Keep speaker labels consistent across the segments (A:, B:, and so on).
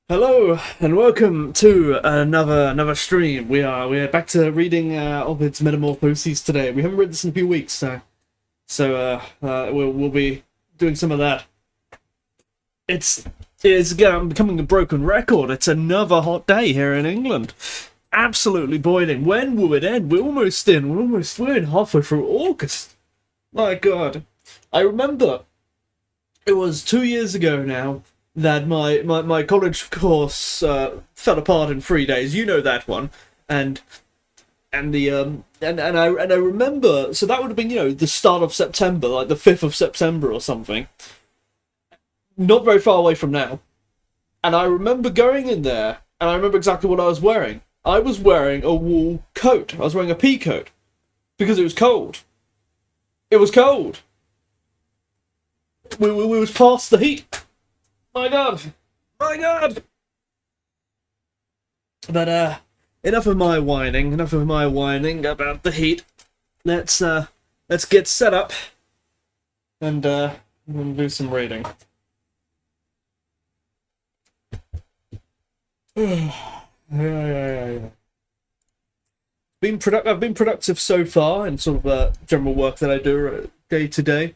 A: Hello and welcome to another stream. We are back to reading Ovid's Metamorphoses today. We haven't read this in a few weeks, so we'll be doing some of that. It's again becoming a broken record. It's another hot day here in England, absolutely boiling. When will it end? We're in halfway through August. My God, I remember it was 2 years ago now that my college course fell apart in 3 days. You know that one, and and I remember. So that would have been the start of September, like the 5th of September or something. Not very far away from now. And I remember going in there, and I remember exactly what I was wearing. I was wearing a wool coat. I was wearing a pea coat because it was cold. It was cold. We was past the heat. My God, my God. But enough of my whining. Enough of my whining about the heat. Let's get set up and we'll do some reading. Yeah. I've been productive so far in sort of general work that I do day to day.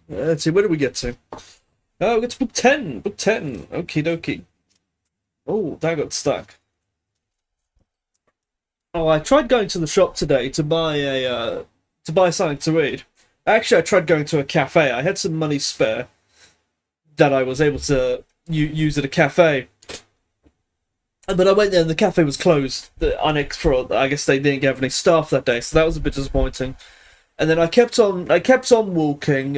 A: Let's see, where do we get to? Oh, we get to book 10. Book 10. Okie dokie. Oh, that got stuck. Oh, I tried going to the shop today to buy something to read. Actually, I tried going to a cafe. I had some money spare that I was able to use at a cafe. But I went there and the cafe was closed. I guess they didn't have any staff that day, so that was a bit disappointing. And then I kept on walking.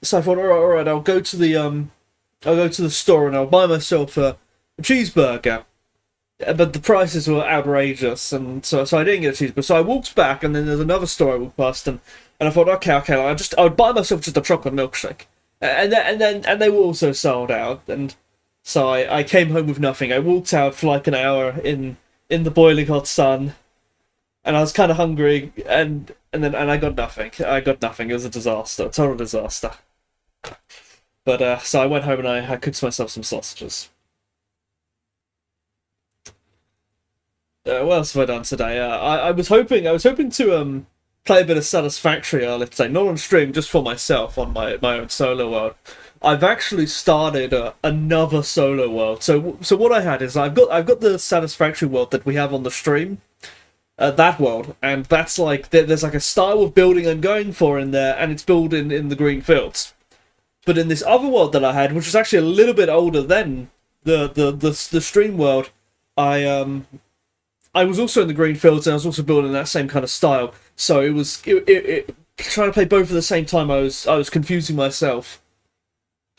A: So I thought, all right, I'll go to the store and I'll buy myself a cheeseburger. But the prices were outrageous, and so I didn't get a cheeseburger. So I walked back, and then there's another store I walked past, and I thought, okay, I would buy myself just a chocolate milkshake, and they were also sold out, and so I came home with nothing. I walked out for like an hour in the boiling hot sun, and I was kind of hungry, and I got nothing. I got nothing. It was a disaster, a total disaster. But so I went home and I cooked myself some sausages. What else have I done today? I was hoping to play a bit of Satisfactory earlier today, not on stream, just for myself on my own solo world. I've actually started another solo world. So what I had is I've got the Satisfactory world that we have on the stream, that world, and that's like there's like a style of building I'm going for in there, and it's built in the green fields. But in this other world that I had, which was actually a little bit older than the stream world, I was also in the green fields, and I was also building that same kind of style. So it trying to play both at the same time. I was confusing myself,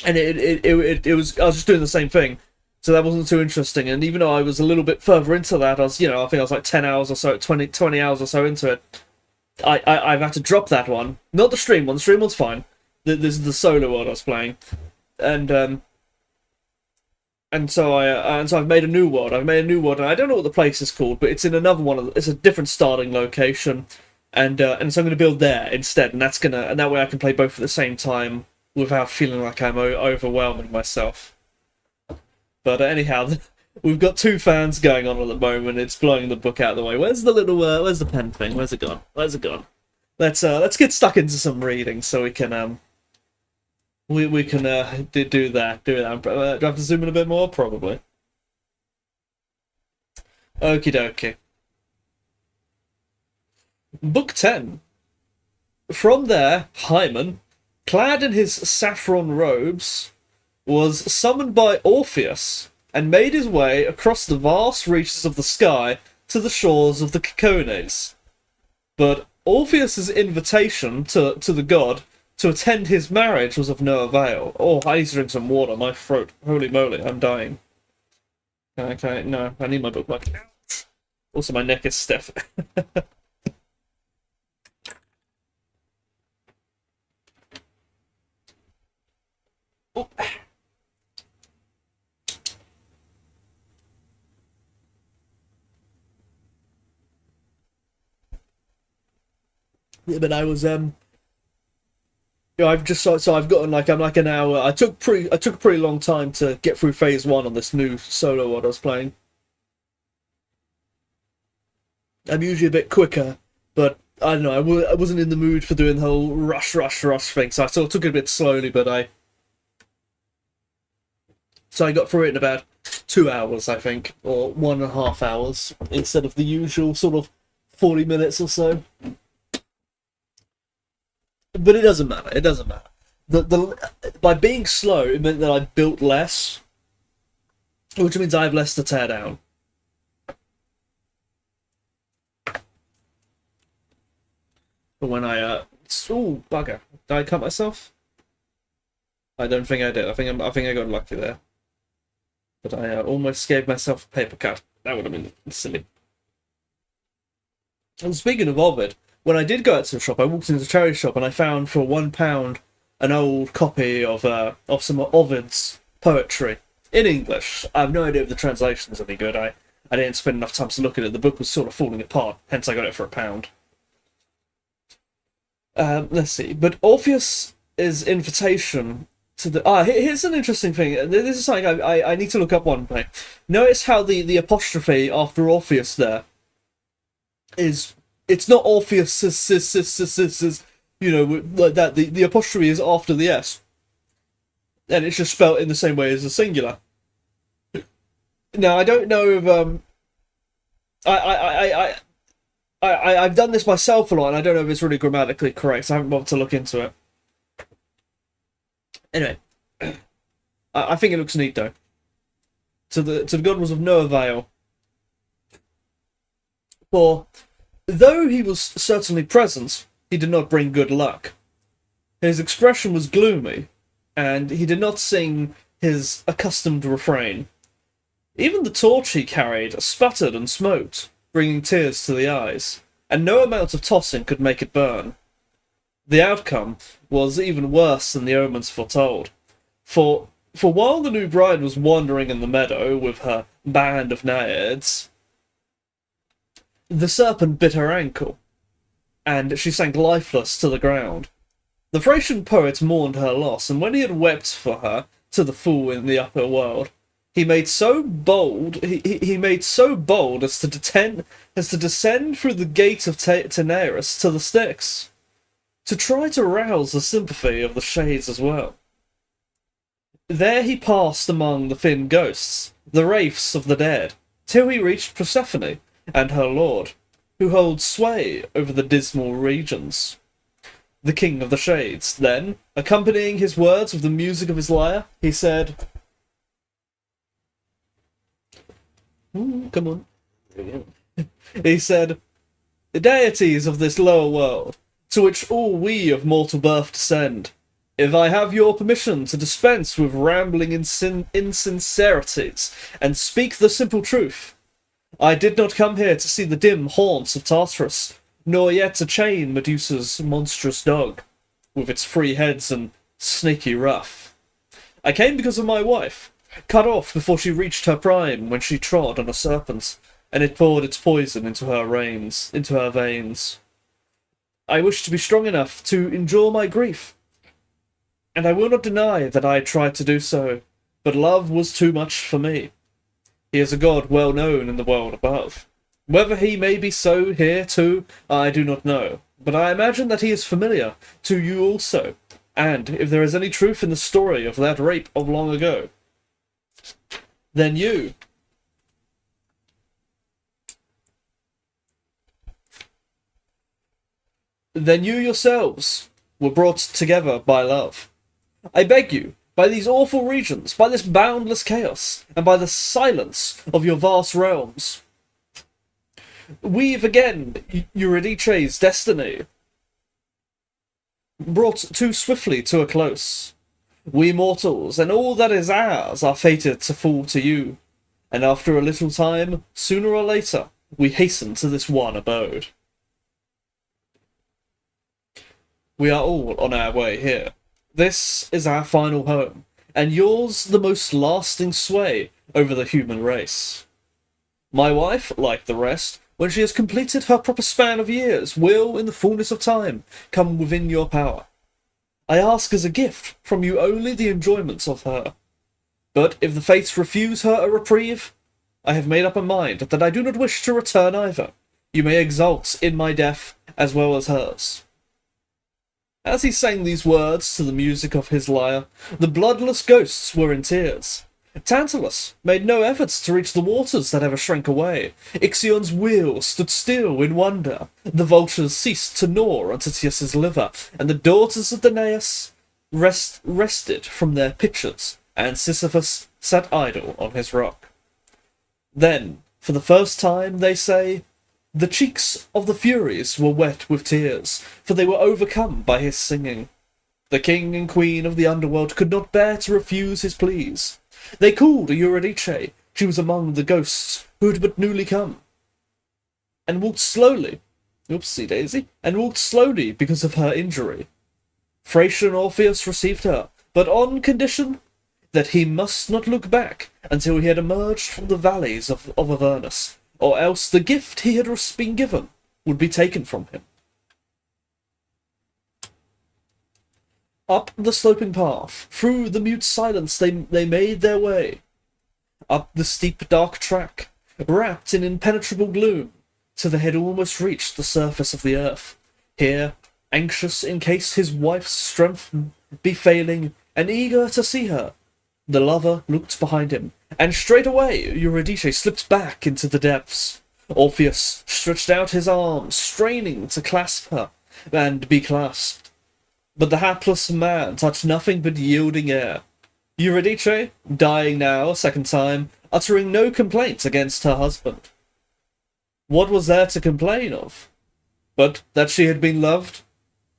A: and it was I was just doing the same thing. So that wasn't too interesting. And even though I was a little bit further into that, I think I was like 10 hours or so, 20 hours or so into it. I've had to drop that one. Not the stream one. The stream one's fine. This is the solo one I was playing, and so I've made a new world. And I don't know what the place is called, but it's in another one. It's a different starting location, and so I'm going to build there instead. And that way I can play both at the same time without feeling like I'm overwhelming myself. But anyhow, we've got two fans going on at the moment. It's blowing the book out of the way. Where's the pen thing? Where's it gone? Let's get stuck into some reading so we can we can do that. Do I have to zoom in a bit more? Probably. Okie dokie. Book 10. From there, Hymen, clad in his saffron robes, was summoned by Orpheus and made his way across the vast reaches of the sky to the shores of the Cacones. But Orpheus's invitation to the god to attend his marriage was of no avail. Oh, I need to drink some water. My throat. Holy moly, I'm dying. Okay, no, I need my bookmark. Also, my neck is stiff. Oh. Yeah, but I was Yeah, I've gotten like I'm like an hour. I took a pretty long time to get through phase one on this new solo what I was playing. I'm usually a bit quicker, but I don't know. I wasn't in the mood for doing the whole rush thing, so I sort of took it a bit slowly. But I got through it in about 2 hours, I think, or 1.5 hours instead of the usual sort of 40 minutes or so. But it doesn't matter. It doesn't matter. The by being slow, it meant that I built less, which means I have less to tear down. But when oh bugger, did I cut myself? I don't think I did. I think I got lucky there. But I almost gave myself a paper cut. That would have been silly. And speaking of Ovid, when I did go out to the shop, I walked into the charity shop and I found for £1 an old copy of some of Ovid's poetry in English. I have no idea if the translation is any good. I didn't spend enough time to look at it. The book was sort of falling apart, hence I got it for £1. Let's see. But Orpheus' invitation to the here's an interesting thing. This is something I need to look up one day. Notice how the apostrophe after Orpheus there is, it's not Orpheus, you know, like that. The apostrophe is after the S, and it's just spelt in the same way as the singular. Now I don't know if I've done this myself a lot, and I don't know if it's really grammatically correct. So I haven't bothered to look into it. Anyway, I think it looks neat though. To the god was of no avail, for though he was certainly present, he did not bring good luck. His expression was gloomy, and he did not sing his accustomed refrain. Even the torch he carried sputtered and smoked, bringing tears to the eyes, and no amount of tossing could make it burn. The outcome was even worse than the omens foretold, for while the new bride was wandering in the meadow with her band of naiads, the serpent bit her ankle, and she sank lifeless to the ground. The Thracian poet mourned her loss, and when he had wept for her to the fool in the upper world, he made so bold as to descend through the gate of Taenarus to the Styx, to try to rouse the sympathy of the shades as well. There he passed among the thin ghosts, the wraiths of the dead, till he reached Persephone and her lord, who holds sway over the dismal regions. The king of the shades, then, accompanying his words with the music of his lyre, he said, come on. He said, "The deities of this lower world, to which all we of mortal birth descend, if I have your permission to dispense with rambling insincerities and speak the simple truth, I did not come here to see the dim haunts of Tartarus, nor yet to chain Medusa's monstrous dog, with its 3 heads and snaky ruff. I came because of my wife, cut off before she reached her prime when she trod on a serpent, and it poured its poison into her veins. I wish to be strong enough to endure my grief, and I will not deny that I had tried to do so, but love was too much for me. He is a god well known in the world above. Whether he may be so here too, I do not know, but I imagine that he is familiar to you also, and if there is any truth in the story of that rape of long ago, then you yourselves were brought together by love. I beg you, by these awful regions, by this boundless chaos, and by the silence of your vast realms, weave again Eurydice's destiny, brought too swiftly to a close. We mortals, and all that is ours, are fated to fall to you, and after a little time, sooner or later, we hasten to this one abode. We are all on our way here. This is our final home, and yours the most lasting sway over the human race. My wife, like the rest, when she has completed her proper span of years, will, in the fullness of time, come within your power. I ask as a gift from you only the enjoyments of her. But if the fates refuse her a reprieve, I have made up my mind that I do not wish to return either. You may exult in my death as well as hers." As he sang these words to the music of his lyre, the bloodless ghosts were in tears. Tantalus made no efforts to reach the waters that ever shrank away. Ixion's wheel stood still in wonder. The vultures ceased to gnaw on Titius's liver, and the daughters of Danaus rested from their pitchers, and Sisyphus sat idle on his rock. Then, for the first time, they say, the cheeks of the Furies were wet with tears, for they were overcome by his singing. The king and queen of the underworld could not bear to refuse his pleas. They called Eurydice. She was among the ghosts who had but newly come, and walked slowly. Oopsie daisy. And walked slowly because of her injury. Thracian Orpheus received her, but on condition that he must not look back until he had emerged from the valleys of Avernus, or else the gift he had been given would be taken from him. Up the sloping path, through the mute silence they made their way. Up the steep dark track, wrapped in impenetrable gloom, till they had almost reached the surface of the earth. Here, anxious in case his wife's strength be failing, and eager to see her, the lover looked behind him, and straightway Eurydice slipped back into the depths. Orpheus stretched out his arms, straining to clasp her, and be clasped. But the hapless man touched nothing but yielding air. Eurydice, dying now a second time, uttering no complaint against her husband. What was there to complain of? But that she had been loved?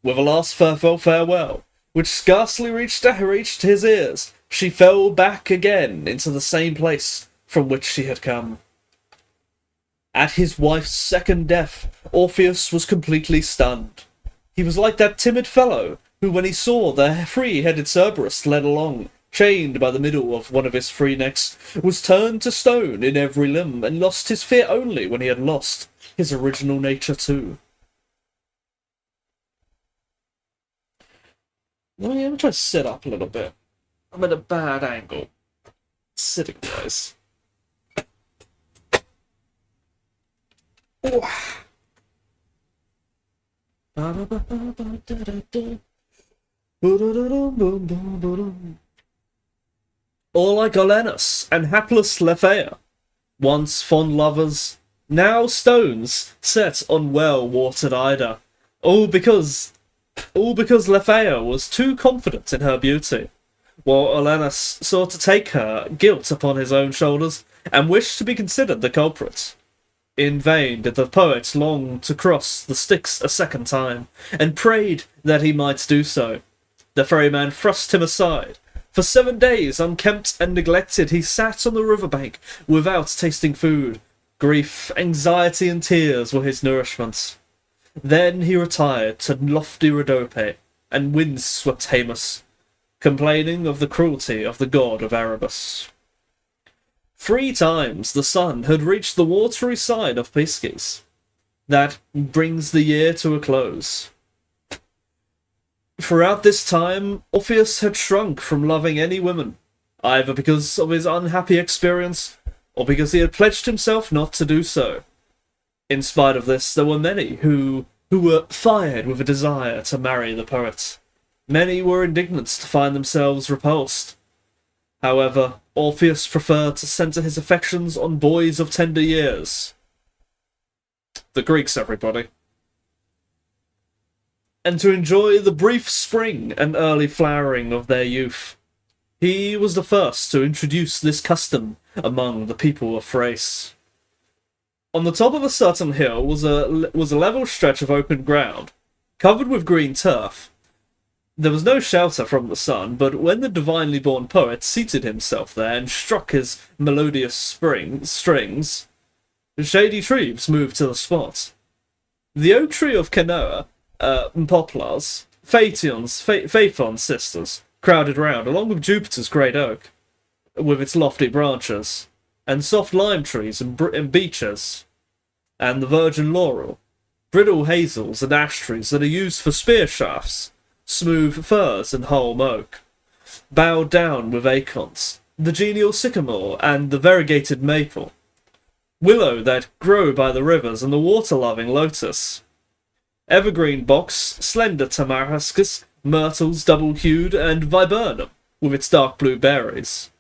A: With a last farewell, which scarcely reached his ears, she fell back again into the same place from which she had come. At his wife's second death, Orpheus was completely stunned. He was like that timid fellow who, when he saw the three-headed Cerberus led along, chained by the middle of one of his three necks, was turned to stone in every limb, and lost his fear only when he had lost his original nature too. Let me try to sit up a little bit. I'm at a bad angle, sitting-wise. Or like Olenus and hapless Letheia, once fond lovers, now stones set on well-watered Ida, all because Letheia was too confident in her beauty, while Olenus sought to take her guilt upon his own shoulders, and wished to be considered the culprit. In vain did the poet long to cross the Styx a second time, and prayed that he might do so. The ferryman thrust him aside. For 7 days, unkempt and neglected, he sat on the riverbank without tasting food. Grief, anxiety, and tears were his nourishments. Then he retired to lofty Rhodope and wind-swept Haemus, complaining of the cruelty of the god of Erebus. 3 times the sun had reached the watery side of Pisces. That brings the year to a close. Throughout this time, Orpheus had shrunk from loving any woman, either because of his unhappy experience, or because he had pledged himself not to do so. In spite of this, there were many who were fired with a desire to marry the poet. Many were indignant to find themselves repulsed. However, Orpheus preferred to centre his affections on boys of tender years. The Greeks, everybody. And to enjoy the brief spring and early flowering of their youth. He was the first to introduce this custom among the people of Thrace. On the top of a certain hill was a level stretch of open ground, covered with green turf. There was no shelter from the sun, but when the divinely born poet seated himself there and struck his melodious strings, shady trees moved to the spot. The oak tree of Canoa, poplars, Phaethon's sisters, crowded round, along with Jupiter's great oak, with its lofty branches, and soft lime trees and beeches, and the virgin laurel, brittle hazels and ash trees that are used for spear shafts, smooth firs and holm oak, bowed down with acorns, the genial sycamore and the variegated maple, willow that grow by the rivers and the water-loving lotus, evergreen box, slender tamarascus, myrtles double-hued, and viburnum with its dark blue berries.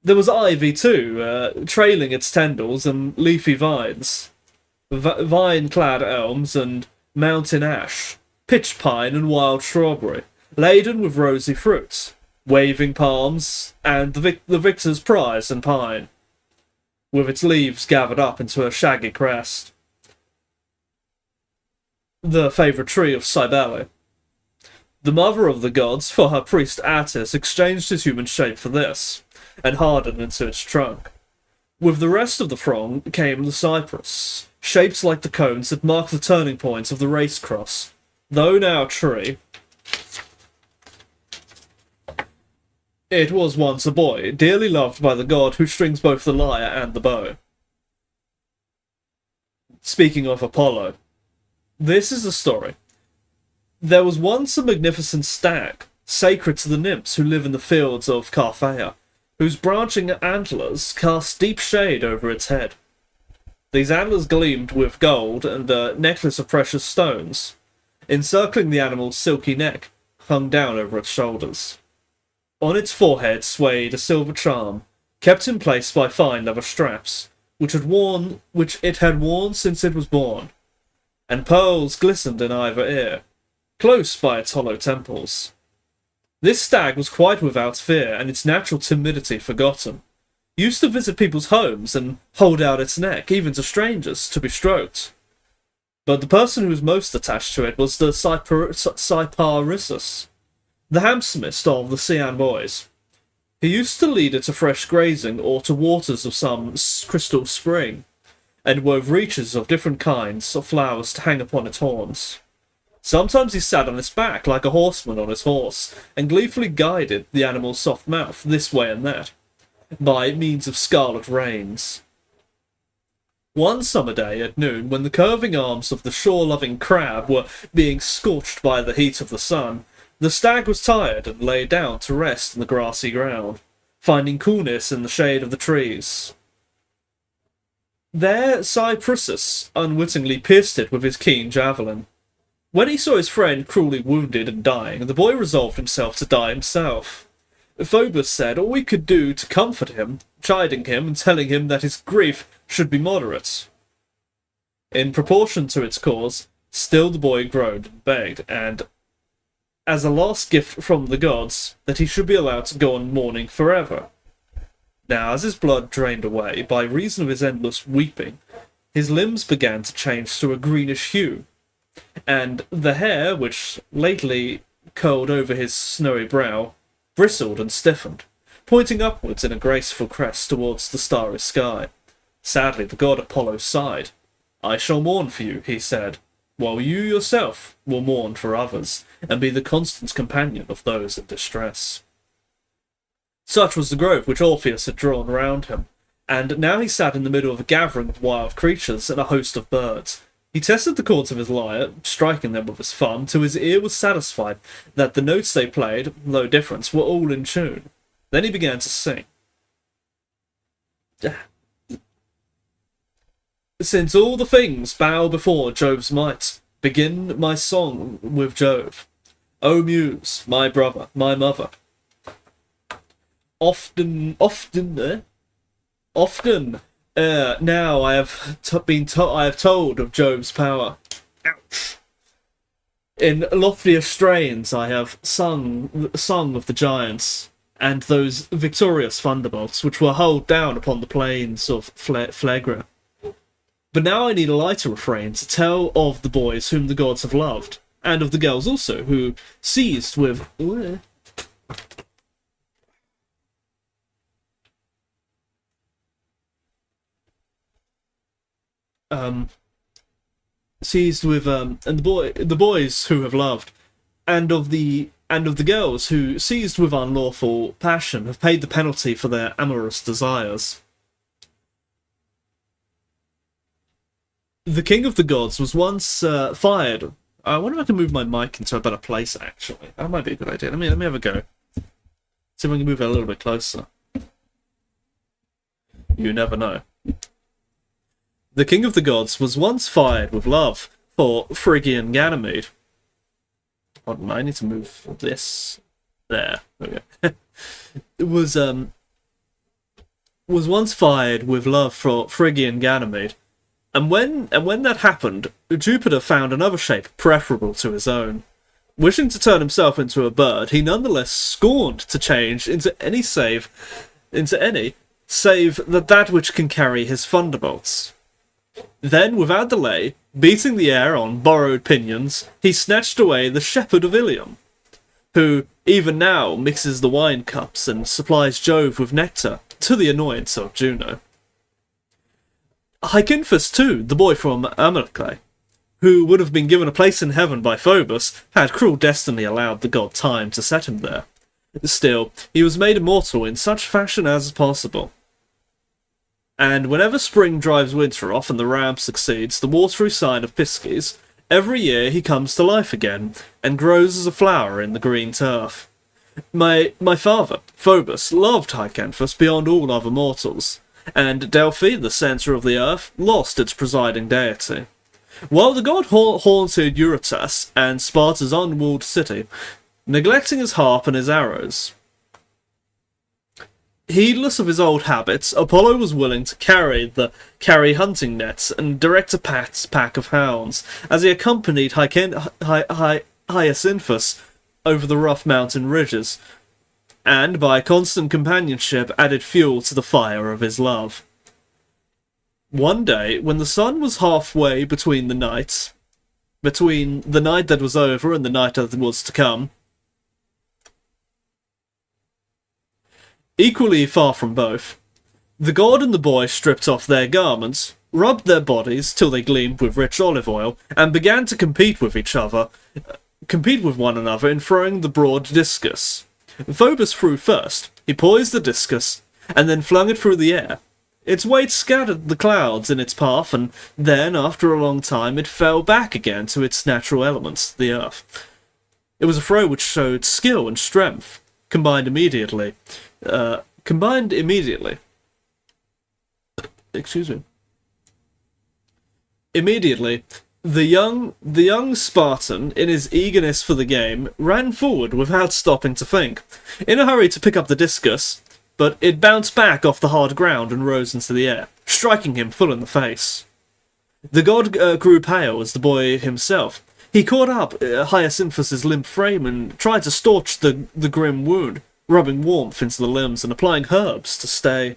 A: There was ivy too, trailing its tendrils, and leafy vines, vine-clad elms and mountain ash, pitch pine and wild strawberry, laden with rosy fruits, waving palms, and the victor's prize and pine, with its leaves gathered up into a shaggy crest. The favourite tree of Cybele. The mother of the gods, for her priest Attis, exchanged his human shape for this, and hardened into its trunk. With the rest of the throng came the cypress, shaped like the cones that mark the turning points of the race cross. Though now a tree, it was once a boy, dearly loved by the god who strings both the lyre and the bow. Speaking of Apollo, this is the story. There was once a magnificent stag, sacred to the nymphs who live in the fields of Carphaea, whose branching antlers cast deep shade over its head. These antlers gleamed with gold, and a necklace of precious stones, encircling the animal's silky neck, hung down over its shoulders. On its forehead swayed a silver charm, kept in place by fine leather straps, which it had worn since it was born, and pearls glistened in either ear, close by its hollow temples. This stag was quite without fear, and its natural timidity forgotten. Used to visit people's homes and hold out its neck, even to strangers, to be stroked. But the person who was most attached to it was the Cyparissus, the handsomest of the Cyan boys. He used to lead it to fresh grazing or to waters of some crystal spring, and wove reaches of different kinds of flowers to hang upon its horns. Sometimes he sat on its back like a horseman on his horse, and gleefully guided the animal's soft mouth this way and that, by means of scarlet reins. One summer day at noon, when the curving arms of the shore-loving crab were being scorched by the heat of the sun, the stag was tired and lay down to rest in the grassy ground, finding coolness in the shade of the trees. There Cyprissus unwittingly pierced it with his keen javelin. When he saw his friend cruelly wounded and dying, the boy resolved himself to die himself. Phobos said all we could do to comfort him, chiding him and telling him that his grief should be moderate. In proportion to its cause, still the boy groaned and begged, and, as a last gift from the gods, that he should be allowed to go on mourning forever. Now, as his blood drained away, by reason of his endless weeping, his limbs began to change to a greenish hue, and the hair, which lately curled over his snowy brow, bristled and stiffened, pointing upwards in a graceful crest towards the starry sky. Sadly, the god Apollo sighed. "I shall mourn for you," he said, "while you yourself will mourn for others, and be the constant companion of those in distress." Such was the grove which Orpheus had drawn round him, and now he sat in the middle of a gathering of wild creatures and a host of birds. He tested the chords of his lyre, striking them with his thumb, till his ear was satisfied that the notes they played, though different, were all in tune. Then he began to sing. "Since all the things bow before Jove's might, begin my song with Jove. O Muse, my brother, my mother. Often, now I have told of Jove's power. Ouch. In loftier strains I have sung of the giants, and those victorious thunderbolts which were hurled down upon the plains of Phlegra. But now I need a lighter refrain to tell of the boys whom the gods have loved, and of the girls also, who seized with and the boys who have loved, and of the girls who, seized with unlawful passion, have paid the penalty for their amorous desires. The king of the gods was once fired I wonder if I can move my mic into a better place, actually. That might be a good idea. Let me have a go. See if we can move it a little bit closer. You never know. The king of the gods was once fired with love for Phrygian Ganymede. Hold on, I need to move this. There we go. It was once fired with love for Phrygian Ganymede. And when that happened, Jupiter found another shape preferable to his own. Wishing to turn himself into a bird, he nonetheless scorned to change into any save that which can carry his thunderbolts. Then, without delay, beating the air on borrowed pinions, he snatched away the shepherd of Ilium, who even now mixes the wine cups and supplies Jove with nectar, to the annoyance of Juno. Hyacinthus, too, the boy from Amyclae, who would have been given a place in heaven by Phobos, had cruel destiny allowed the god time to set him there. Still, he was made immortal in such fashion as possible. And whenever spring drives winter off and the ram succeeds the watery sign of Pisces, every year he comes to life again, and grows as a flower in the green turf. My father, Phobos, loved Hyacinthus beyond all other mortals, and Delphi, the centre of the earth, lost its presiding deity. While the god haunted Eurytus and Sparta's unwalled city, neglecting his harp and his arrows. Heedless of his old habits, Apollo was willing to carry hunting nets and direct a pack of hounds, as he accompanied Hyacinthus over the rough mountain ridges, and by constant companionship added fuel to the fire of his love. One day, when the sun was halfway between the night that was over and the night that was to come, equally far from both, the god and the boy stripped off their garments, rubbed their bodies till they gleamed with rich olive oil, and began to compete with one another in throwing the broad discus. Phobos threw first. He poised the discus, and then flung it through the air. Its weight scattered the clouds in its path, and then, after a long time, it fell back again to its natural elements, the earth. It was a throw which showed skill and strength, combined immediately. Excuse me. Immediately, the young Spartan, in his eagerness for the game, ran forward without stopping to think, in a hurry to pick up the discus, but it bounced back off the hard ground and rose into the air, striking him full in the face. The god grew pale as the boy himself. He caught up Hyacinthus's limp frame and tried to staunch the grim wound, rubbing warmth into the limbs and applying herbs to stay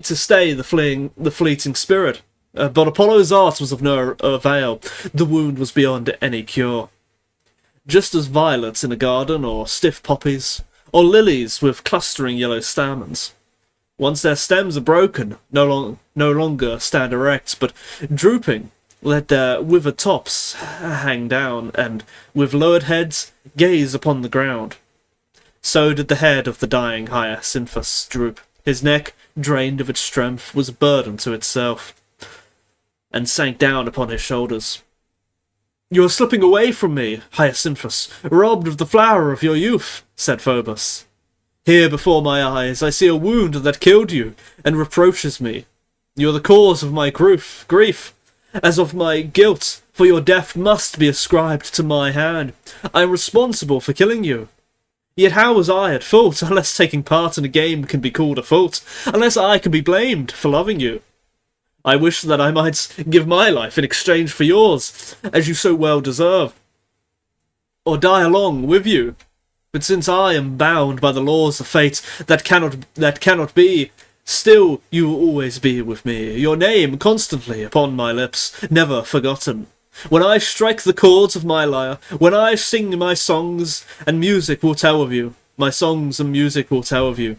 A: the fleeting spirit. But Apollo's art was of no avail. The wound was beyond any cure. Just as violets in a garden, or stiff poppies, or lilies with clustering yellow stamens. Once their stems are broken, no longer stand erect, but drooping, let their withered tops hang down, and, with lowered heads, gaze upon the ground. So did the head of the dying Hyacinthus droop. His neck, drained of its strength, was a burden to itself, and sank down upon his shoulders. "You are slipping away from me, Hyacinthus, robbed of the flower of your youth," said Phobos. "Here before my eyes I see a wound that killed you, and reproaches me. You are the cause of my grief, as of my guilt, for your death must be ascribed to my hand. I am responsible for killing you. Yet how was I at fault, unless taking part in a game can be called a fault, unless I can be blamed for loving you? I wish that I might give my life in exchange for yours, as you so well deserve, or die along with you. But since I am bound by the laws of fate that cannot be, still you will always be with me, your name constantly upon my lips, never forgotten. When I strike the chords of my lyre, when I sing my songs and music will tell of you, my songs and music will tell of you.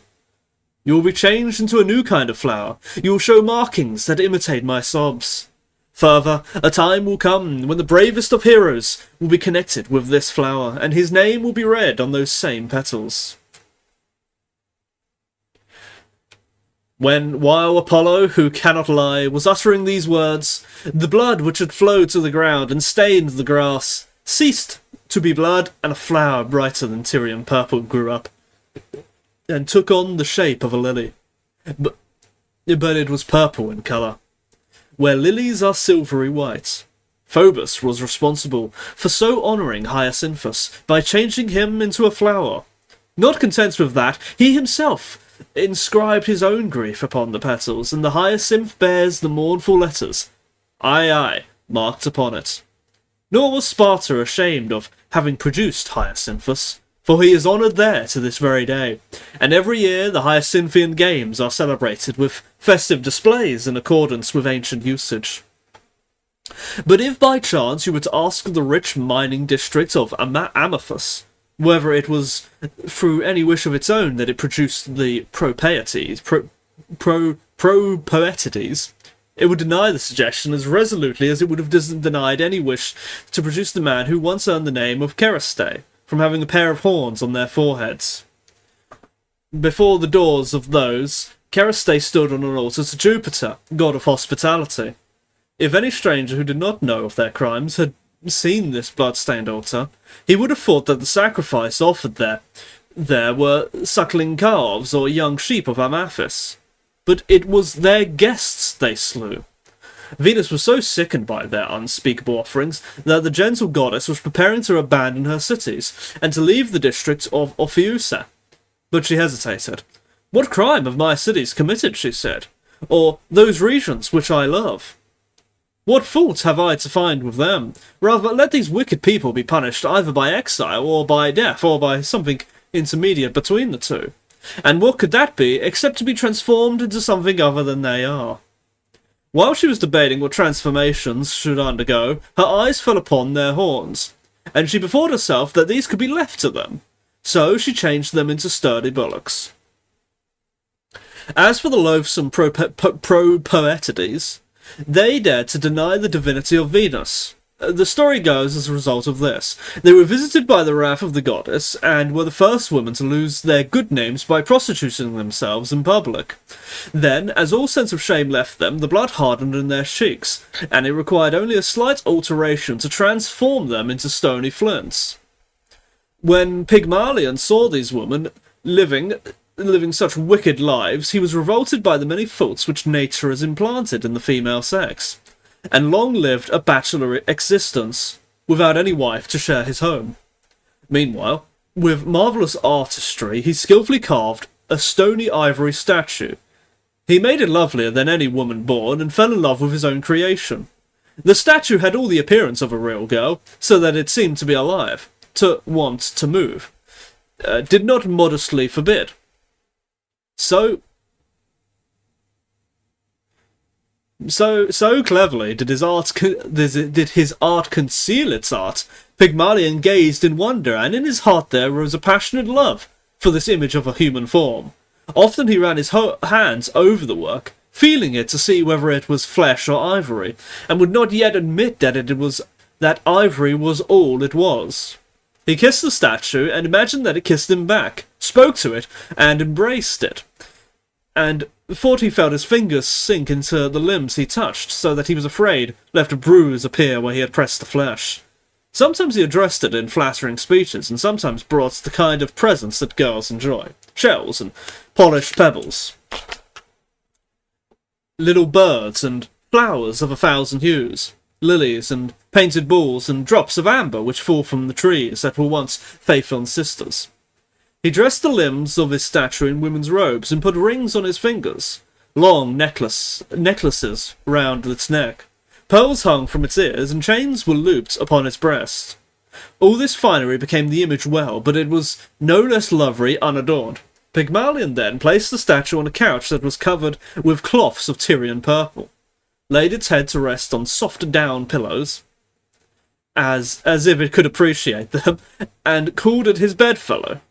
A: You will be changed into a new kind of flower. You will show markings that imitate my sobs. Further, a time will come when the bravest of heroes will be connected with this flower, and his name will be read on those same petals." While Apollo, who cannot lie, was uttering these words, the blood which had flowed to the ground and stained the grass ceased to be blood, and a flower brighter than Tyrian purple grew up, and took on the shape of a lily. But it was purple in colour, where lilies are silvery white. Phobos was responsible for so honouring Hyacinthus by changing him into a flower. Not content with that, he himself inscribed his own grief upon the petals, and the hyacinth bears the mournful letters, "I," marked upon it. Nor was Sparta ashamed of having produced Hyacinthus, for he is honoured there to this very day, and every year the Hyacinthian Games are celebrated with festive displays in accordance with ancient usage. But if by chance you were to ask the rich mining district of Amathus whether it was through any wish of its own that it produced the Propoetides, it would deny the suggestion as resolutely as it would have denied any wish to produce the man who once earned the name of Cheristae from having a pair of horns on their foreheads. Before the doors of those, Cheristae stood on an altar to Jupiter, god of hospitality. If any stranger who did not know of their crimes had seen this blood-stained altar, he would have thought that the sacrifice offered there were suckling calves or young sheep of Amathus. But it was their guests they slew. Venus was so sickened by their unspeakable offerings that the gentle goddess was preparing to abandon her cities and to leave the district of Ophiusa. But she hesitated. "What crime have my cities committed," she said, "or those regions which I love? What fault have I to find with them? Rather, let these wicked people be punished either by exile, or by death, or by something intermediate between the two. And what could that be, except to be transformed into something other than they are?" While she was debating what transformations should undergo, her eyes fell upon their horns, and she bethought herself that these could be left to them. So she changed them into sturdy bullocks. As for the loathsome Propoetides, they dared to deny the divinity of Venus. The story goes as a result of this. They were visited by the wrath of the goddess, and were the first women to lose their good names by prostituting themselves in public. Then, as all sense of shame left them, the blood hardened in their cheeks, and it required only a slight alteration to transform them into stony flints. When Pygmalion saw these women living such wicked lives, he was revolted by the many faults which nature has implanted in the female sex, and long lived a bachelor existence, without any wife to share his home. Meanwhile, with marvellous artistry, he skilfully carved a stony ivory statue. He made it lovelier than any woman born, and fell in love with his own creation. The statue had all the appearance of a real girl, so that it seemed to be alive, to want to move, did not modestly forbid. So cleverly did his art conceal its art. Pygmalion gazed in wonder, and in his heart there rose a passionate love for this image of a human form. Often he ran his hands over the work, feeling it to see whether it was flesh or ivory, and would not yet admit that ivory was all it was. He kissed the statue, and imagined that it kissed him back, spoke to it, and embraced it, and thought he felt his fingers sink into the limbs he touched, so that he was afraid lest a bruise appear where he had pressed the flesh. Sometimes he addressed it in flattering speeches, and sometimes brought the kind of presents that girls enjoy, shells and polished pebbles, little birds and flowers of 1,000 hues, lilies and painted balls and drops of amber which fall from the trees that were once Phaethon's sisters. He dressed the limbs of his statue in women's robes and put rings on his fingers, long necklaces round its neck. Pearls hung from its ears, and chains were looped upon its breast. All this finery became the image well, but it was no less lovely unadorned. Pygmalion then placed the statue on a couch that was covered with cloths of Tyrian purple, laid its head to rest on soft down pillows, as if it could appreciate them, and called it his bedfellow.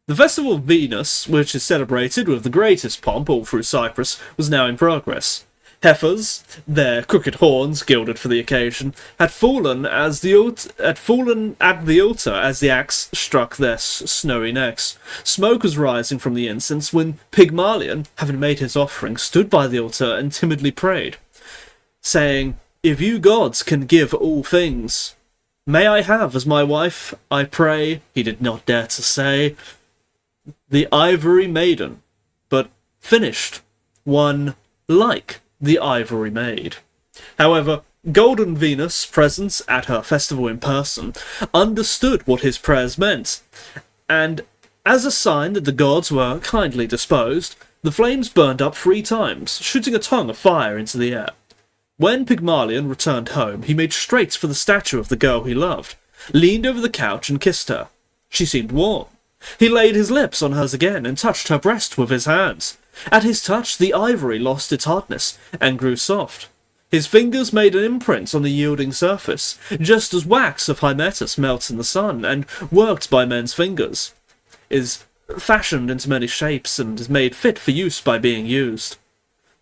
A: The festival of Venus, which is celebrated with the greatest pomp all through Cyprus, was now in progress. Heifers, their crooked horns gilded for the occasion, had fallen at the altar as the axe struck their snowy necks. Smoke was rising from the incense when Pygmalion, having made his offering, stood by the altar and timidly prayed, saying, "If you gods can give all things, may I have as my wife, I pray," he did not dare to say, "the ivory maiden, but finished, one like the ivory maid." However, Golden Venus, present at her festival in person, understood what his prayers meant, and as a sign that the gods were kindly disposed, the flames burned up 3 times, shooting a tongue of fire into the air. When Pygmalion returned home, he made straight for the statue of the girl he loved, leaned over the couch and kissed her. She seemed warm. He laid his lips on hers again and touched her breast with his hands. At his touch, the ivory lost its hardness and grew soft. His fingers made an imprint on the yielding surface, just as wax of Hymettus melts in the sun and, worked by men's fingers, is fashioned into many shapes and is made fit for use by being used.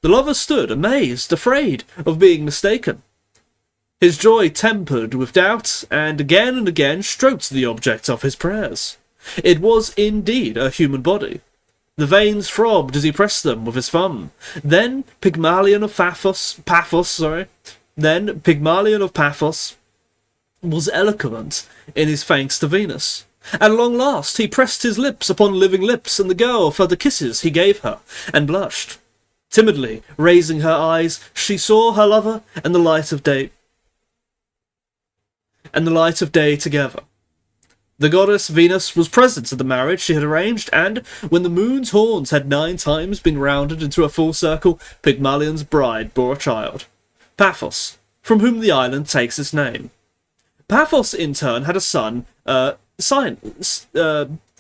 A: The lover stood, amazed, afraid of being mistaken. His joy tempered with doubt, and again stroked the object of his prayers. It was indeed a human body. The veins throbbed as he pressed them with his thumb. Then Pygmalion of Paphos was eloquent in his thanks to Venus. At long last he pressed his lips upon living lips, and the girl felt the kisses he gave her, and blushed. Timidly raising her eyes, she saw her lover and the light of day together. The goddess Venus was present at the marriage she had arranged, and when the moon's horns had 9 times been rounded into a full circle, Pygmalion's bride bore a child, Paphos, from whom the island takes its name. Paphos, in turn, had a son,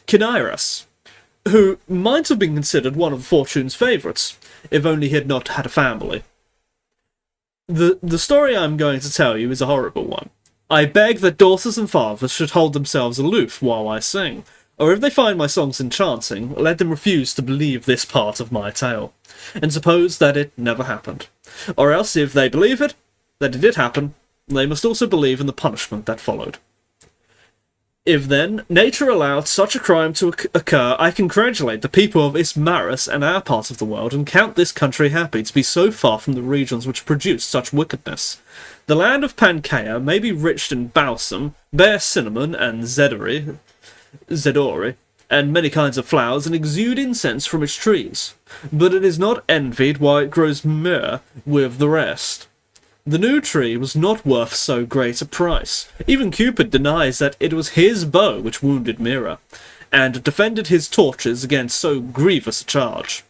A: Cinyras, who might have been considered one of Fortune's favourites, if only he had not had a family. The story I'm going to tell you is a horrible one. I beg that daughters and fathers should hold themselves aloof while I sing, or if they find my songs enchanting, let them refuse to believe this part of my tale, and suppose that it never happened. Or else, if they believe it, that it did happen, they must also believe in the punishment that followed. If, then, nature allowed such a crime to occur, I congratulate the people of Ismarus and our part of the world, and count this country happy to be so far from the regions which produce such wickedness. The land of Panchaea may be rich in balsam, bear cinnamon and zedori, and many kinds of flowers, and exude incense from its trees, but it is not envied while it grows myrrh with the rest. The new tree was not worth so great a price. Even Cupid denies that it was his bow which wounded Myrrha, and defended his torches against so grievous a charge.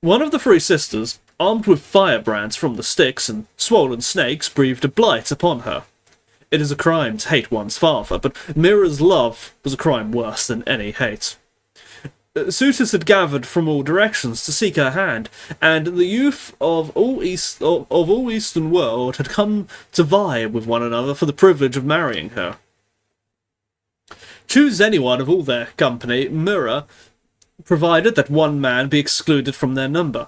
A: One of the 3 sisters, armed with firebrands from the sticks and swollen snakes, breathed a blight upon her. It is a crime to hate one's father, but Myrrha's love was a crime worse than any hate. Suitors had gathered from all directions to seek her hand, and the youth of all Eastern world had come to vie with one another for the privilege of marrying her. Choose anyone of all their company, Myrrha, provided that one man be excluded from their number.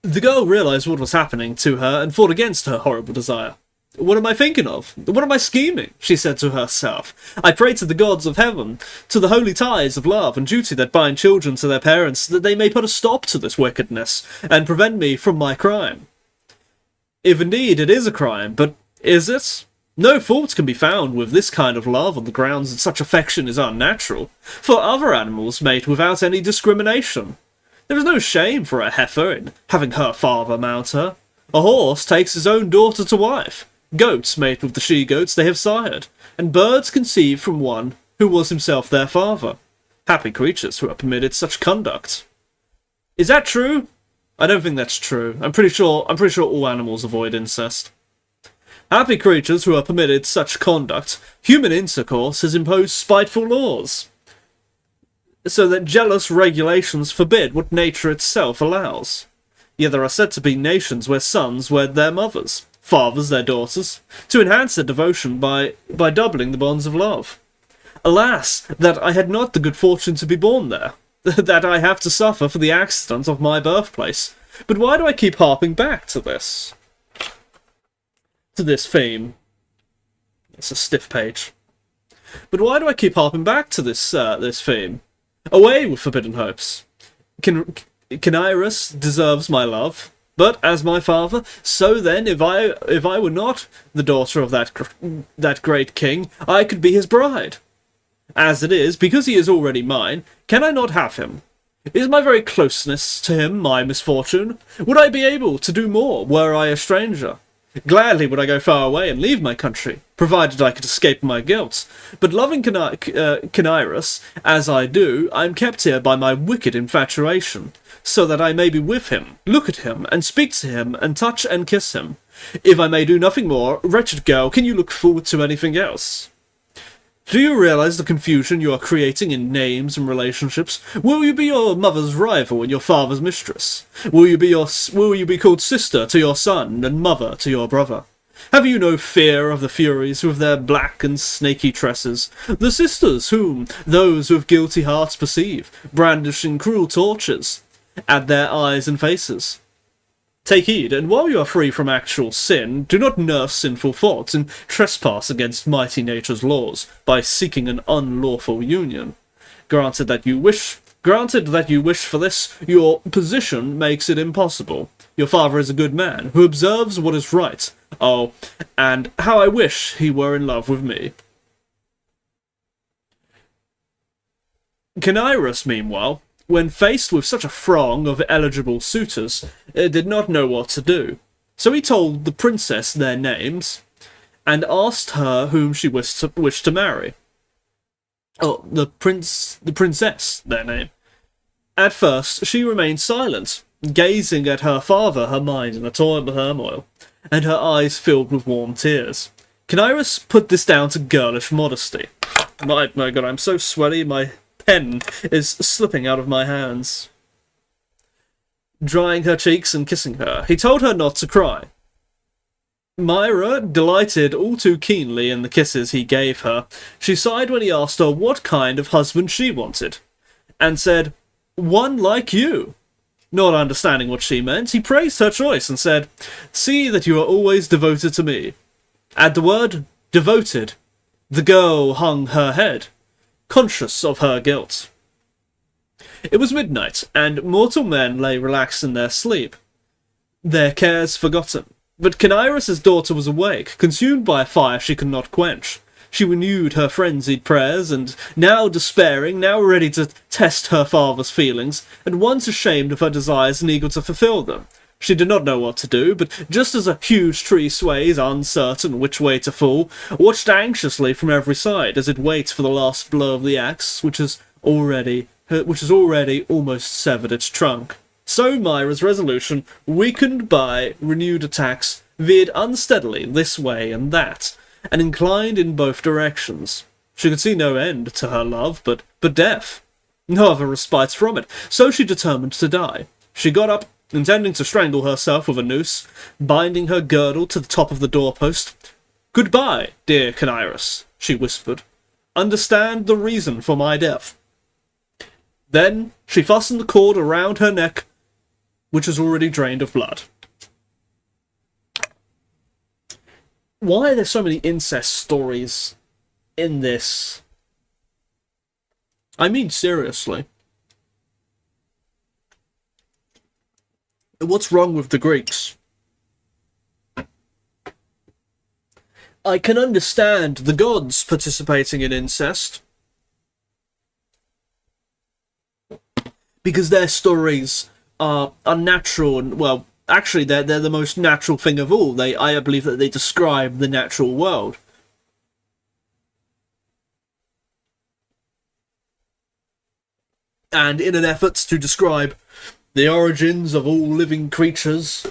A: The girl realised what was happening to her and fought against her horrible desire. "What am I thinking of? What am I scheming?" she said to herself. "I pray to the gods of heaven, to the holy ties of love and duty that bind children to their parents, that they may put a stop to this wickedness and prevent me from my crime." If indeed it is a crime, but is it? No fault can be found with this kind of love on the grounds that such affection is unnatural, for other animals mate without any discrimination. There is no shame for a heifer in having her father mount her. A horse takes his own daughter to wife. Goats mate with the she-goats they have sired, and birds conceive from one who was himself their father. Happy creatures who are permitted such conduct. Is that true? I don't think that's true. I'm pretty sure all animals avoid incest. Happy creatures who are permitted such conduct. Human intercourse has imposed spiteful laws, so that jealous regulations forbid what nature itself allows. Yet there are said to be nations where sons wed their mothers, fathers their daughters, to enhance their devotion by doubling the bonds of love. Alas, that I had not the good fortune to be born there. that I have to suffer for the accident of my birthplace. But why do I keep harping back to this? To this theme. It's a stiff page. But why do I keep harping back to this theme? Away with forbidden hopes. Cinyras deserves my love, but as my father, so then, if I were not the daughter of that great king, I could be his bride. As it is, because he is already mine, can I not have him? Is my very closeness to him my misfortune? Would I be able to do more were I a stranger? Gladly would I go far away and leave my country, provided I could escape my guilt. But loving Cinyras, as I do, I am kept here by my wicked infatuation, so that I may be with him, look at him, and speak to him, and touch and kiss him. If I may do nothing more, wretched girl, can you look forward to anything else? Do you realize the confusion you are creating in names and relationships? Will you be your mother's rival and your father's mistress? Will you be called sister to your son and mother to your brother? Have you no fear of the Furies with their black and snaky tresses? The sisters whom those with guilty hearts perceive, brandishing cruel torches at their eyes and faces. Take heed, and while you are free from actual sin, do not nurse sinful thoughts and trespass against mighty nature's laws by seeking an unlawful union. Granted that you wish for this, your position makes it impossible. Your father is a good man, who observes what is right. Oh, and how I wish he were in love with me. Cinyras, meanwhile, when faced with such a throng of eligible suitors, did not know what to do. So he told the princess their names, and asked her whom she wished to marry. Oh, the princess, their name. At first, she remained silent, gazing at her father, her mind in a turmoil, and her eyes filled with warm tears. Cinyras put this down to girlish modesty. My God, I'm so sweaty, my pen is slipping out of my hands. Drying her cheeks and kissing her, he told her not to cry. Myra delighted all too keenly in the kisses he gave her. She sighed when he asked her what kind of husband she wanted, and said, "One like you." Not understanding what she meant, he praised her choice and said, "See that you are always devoted to me." At the word devoted, the girl hung her head, conscious of her guilt. It was midnight, and mortal men lay relaxed in their sleep, their cares forgotten. But Cinyras' daughter was awake, consumed by a fire she could not quench. She renewed her frenzied prayers, and now despairing, now ready to test her father's feelings, at once ashamed of her desires and eager to fulfill them. She did not know what to do, but just as a huge tree sways, uncertain which way to fall, watched anxiously from every side as it waits for the last blow of the axe, which has already almost severed its trunk. So Myra's resolution, weakened by renewed attacks, veered unsteadily this way and that, and inclined in both directions. She could see no end to her love, but death. No other respite from it, so she determined to die. She got up, intending to strangle herself with a noose, binding her girdle to the top of the doorpost. "Goodbye, dear Cinyras," she whispered. "Understand the reason for my death." Then she fastened the cord around her neck, which was already drained of blood. Why are there so many incest stories in this? I mean, seriously. What's wrong with the Greeks? I can understand the gods participating in incest, because their stories are unnatural, and, well, actually they're the most natural thing of all. I believe that they describe the natural world. And in an effort to describe the origins of all living creatures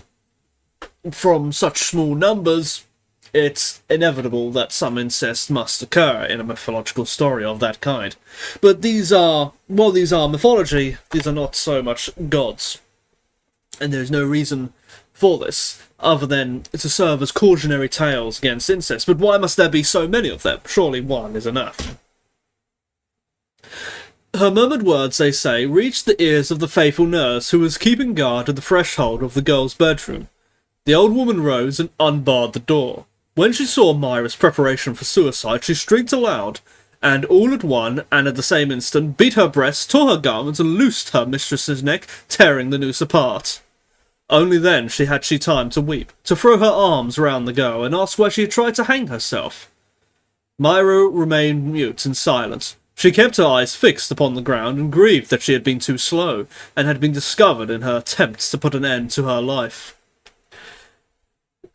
A: from such small numbers, it's inevitable that some incest must occur in a mythological story of that kind. But these are mythology, these are not so much gods. And there's no reason for this, other than to serve as cautionary tales against incest. But why must there be so many of them? Surely one is enough. Her murmured words, they say, reached the ears of the faithful nurse who was keeping guard at the threshold of the girl's bedroom. The old woman rose and unbarred the door. When she saw Myra's preparation for suicide, she shrieked aloud, and all at one, and at the same instant, beat her breast, tore her garments, and loosed her mistress's neck, tearing the noose apart. Only then had she time to weep, to throw her arms round the girl, and ask why she had tried to hang herself. Myra remained mute and silent. She kept her eyes fixed upon the ground, and grieved that she had been too slow, and had been discovered in her attempts to put an end to her life.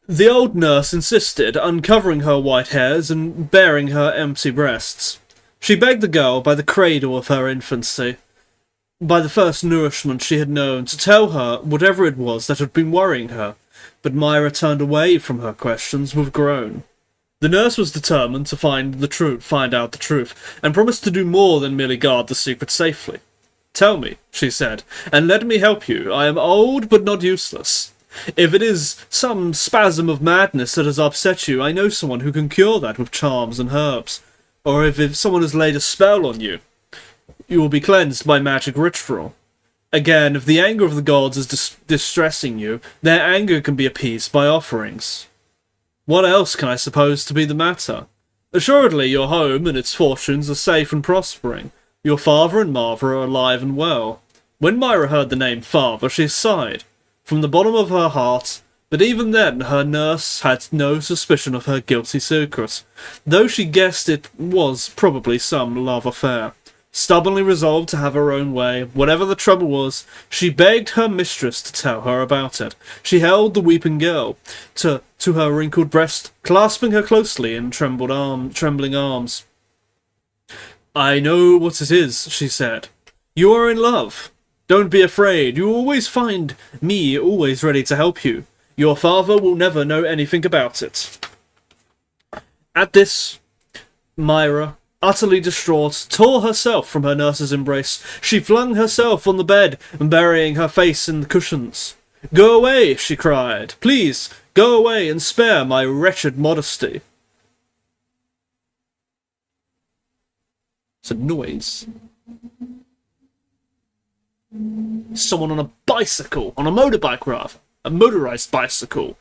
A: The old nurse insisted, uncovering her white hairs and baring her empty breasts. She begged the girl, by the cradle of her infancy, by the first nourishment she had known, to tell her whatever it was that had been worrying her, but Myra turned away from her questions with a groan. The nurse was determined to find out the truth, and promised to do more than merely guard the secret safely. "Tell me," she said, "and let me help you. I am old, but not useless. If it is some spasm of madness that has upset you, I know someone who can cure that with charms and herbs. Or if someone has laid a spell on you, you will be cleansed by magic ritual. Again, if the anger of the gods is distressing you, their anger can be appeased by offerings. What else can I suppose to be the matter? Assuredly your home and its fortunes are safe and prospering. Your father and mother are alive and well." When Myra heard the name father, she sighed from the bottom of her heart, but even then her nurse had no suspicion of her guilty secret, though she guessed it was probably some love affair. Stubbornly resolved to have her own way, whatever the trouble was, she begged her mistress to tell her about it. She held the weeping girl to her wrinkled breast, clasping her closely in trembling arms. "I know what it is," she said. "You are in love. Don't be afraid. You will always find me always ready to help you. Your father will never know anything about it." At this, Myra, utterly distraught, tore herself from her nurse's embrace. She flung herself on the bed, burying her face in the cushions. "Go away," she cried. "Please, go away and spare my wretched modesty." It's a noise. Someone on a bicycle, on a motorbike rather, a motorized bicycle.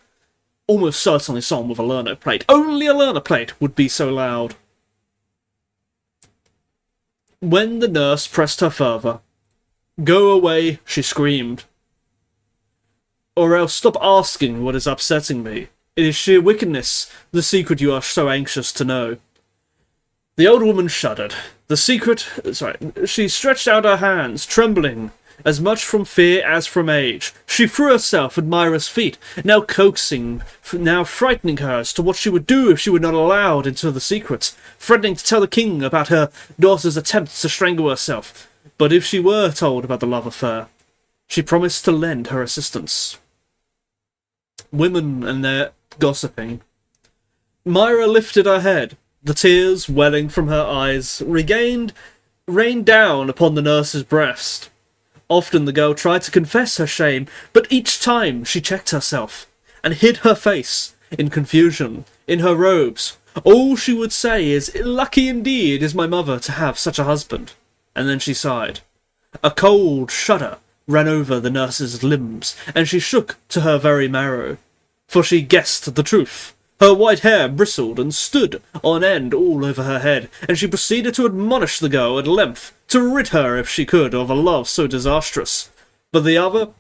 A: Almost certainly someone with a learner plate. Only a learner plate would be so loud. When the nurse pressed her further, "Go away," she screamed. "Or else stop asking what is upsetting me. It is sheer wickedness, the secret you are so anxious to know." The old woman shuddered. She stretched out her hands, trembling, as much from fear as from age. She threw herself at Myra's feet, now coaxing, now frightening her as to what she would do if she were not allowed into the secret, threatening to tell the king about her daughter's attempts to strangle herself. But if she were told about the love affair, she promised to lend her assistance. Women and their gossiping. Myra lifted her head. The tears welling from her eyes rained down upon the nurse's breast. Often the girl tried to confess her shame, but each time she checked herself, and hid her face, in confusion, in her robes. All she would say is, "Lucky indeed is my mother to have such a husband." And then she sighed. A cold shudder ran over the nurse's limbs, and she shook to her very marrow. For she guessed the truth. Her white hair bristled and stood on end all over her head, and she proceeded to admonish the girl at length, to rid her, if she could, of a love so disastrous. But the other,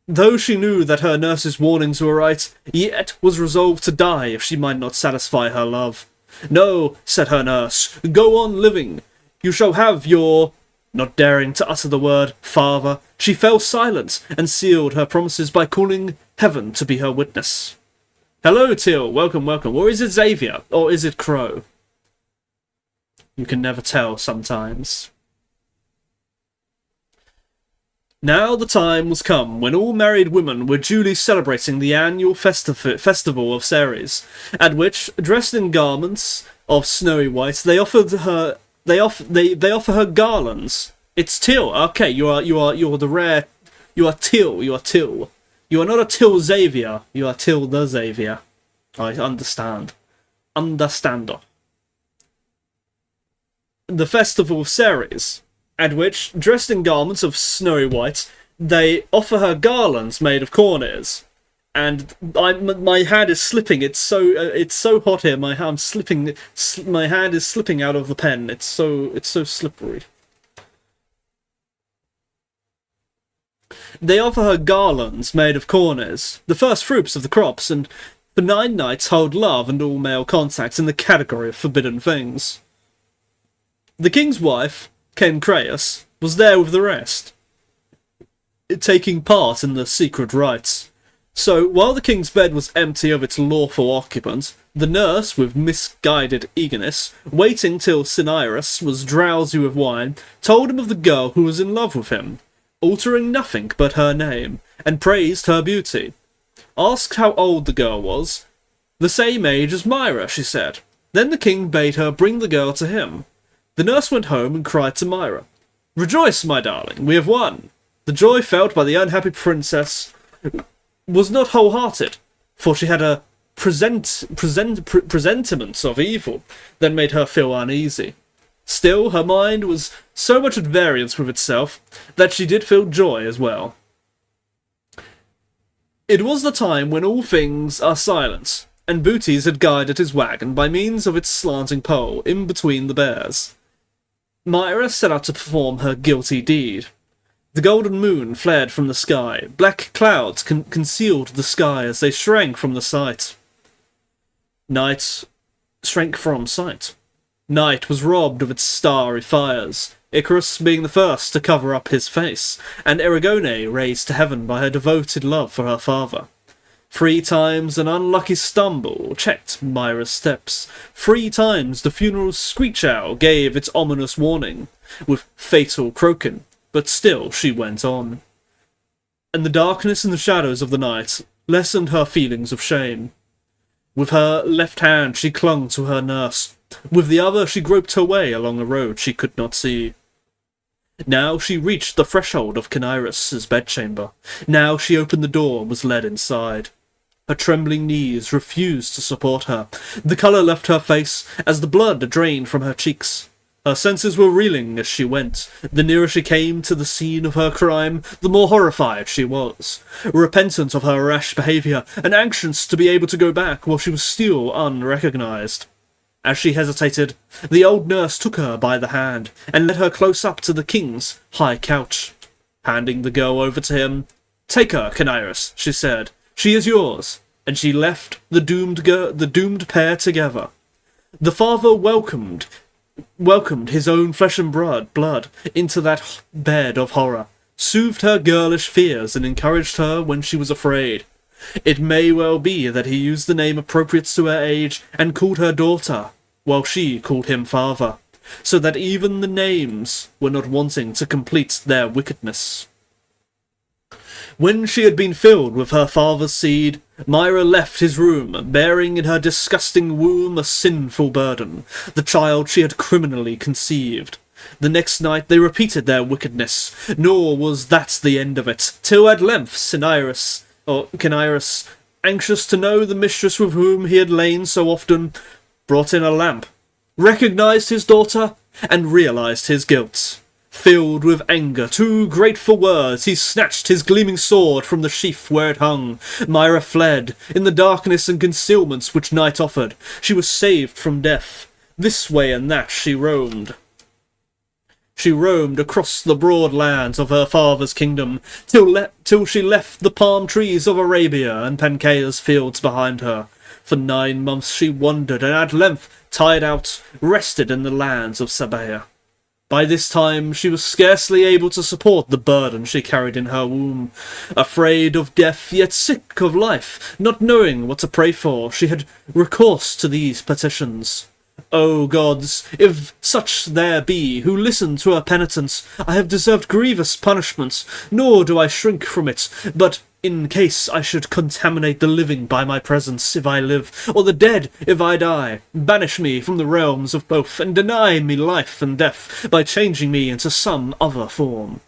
A: though she knew that her nurse's warnings were right, yet was resolved to die if she might not satisfy her love. "No," said her nurse, "go on living. You shall have your—" Not daring to utter the word father, she fell silent and sealed her promises by calling heaven to be her witness. "Hello, Teal. Welcome. Or is it Xavier? Or is it Crow?" You can never tell sometimes. Now the time was come when all married women were duly celebrating the annual festival of Ceres, at which, dressed in garments of snowy white, they offer her garlands. It's Till. Okay, you're the rare. You are Till. You are Till. You are not a Till Xavier. You are Till the Xavier. I understand. Understander. the festival of Ceres, at which, dressed in garments of snowy white, they offer her garlands made of corn ears. And my hand is slipping. It's so hot here. I'm slipping. My hand is slipping out of the pen. It's so slippery. They offer her garlands made of corn ears, the first fruits of the crops, and for 9 nights hold love and all male contacts in the category of forbidden things. The king's wife, Cancreus, was there with the rest, taking part in the secret rites. So, while the king's bed was empty of its lawful occupant, the nurse, with misguided eagerness, waiting till Cinyras was drowsy with wine, told him of the girl who was in love with him, altering nothing but her name, and praised her beauty. Asked how old the girl was. The same age as Myra, she said. Then the king bade her bring the girl to him. The nurse went home and cried to Myra, "Rejoice, my darling, we have won." The joy felt by the unhappy princess was not wholehearted, for she had a presentiments of evil that made her feel uneasy. Still, her mind was so much at variance with itself that she did feel joy as well. It was the time when all things are silent, and Bootes had guided his wagon by means of its slanting pole in between the bears. Myra set out to perform her guilty deed. The golden moon flared from the sky. Black clouds concealed the sky as they shrank from the sight. Night shrank from sight. Night was robbed of its starry fires, Icarus being the first to cover up his face, and Erigone raised to heaven by her devoted love for her father. 3 times an unlucky stumble checked Myra's steps. 3 times the funeral screech owl gave its ominous warning, with fatal croaking, but still she went on. And the darkness and the shadows of the night lessened her feelings of shame. With her left hand she clung to her nurse. With the other she groped her way along a road she could not see. Now she reached the threshold of Cinyras' bedchamber. Now she opened the door and was led inside. Her trembling knees refused to support her. The colour left her face as the blood drained from her cheeks. Her senses were reeling as she went. The nearer she came to the scene of her crime, the more horrified she was. Repentant of her rash behaviour, and anxious to be able to go back while she was still unrecognised. As she hesitated, the old nurse took her by the hand, and led her close up to the king's high couch. Handing the girl over to him, "Take her, Cinyras," she said. "She is yours." And she left the doomed pair together. The father welcomed his own flesh and blood into that bed of horror, soothed her girlish fears, and encouraged her when she was afraid. It may well be that he used the name appropriate to her age and called her daughter, while she called him father, so that even the names were not wanting to complete their wickedness. When she had been filled with her father's seed, Myra left his room, bearing in her disgusting womb a sinful burden, the child she had criminally conceived. The next night they repeated their wickedness, nor was that the end of it, till at length Cinyras, anxious to know the mistress with whom he had lain so often, brought in a lamp, recognised his daughter, and realised his guilt. Filled with anger, too great for words, he snatched his gleaming sword from the sheath where it hung. Myra fled. In the darkness and concealments which night offered, she was saved from death. This way and that she roamed. She roamed across the broad lands of her father's kingdom, till she left the palm trees of Arabia and Panchaea's fields behind her. For 9 months she wandered, and at length, tired out, rested in the lands of Sabea. By this time she was scarcely able to support the burden she carried in her womb. Afraid of death, yet sick of life, not knowing what to pray for, she had recourse to these petitions. O gods, if such there be who listen to her penitence, I have deserved grievous punishment, nor do I shrink from it, but in case I should contaminate the living by my presence if I live, or the dead if I die, banish me from the realms of both, and deny me life and death by changing me into some other form.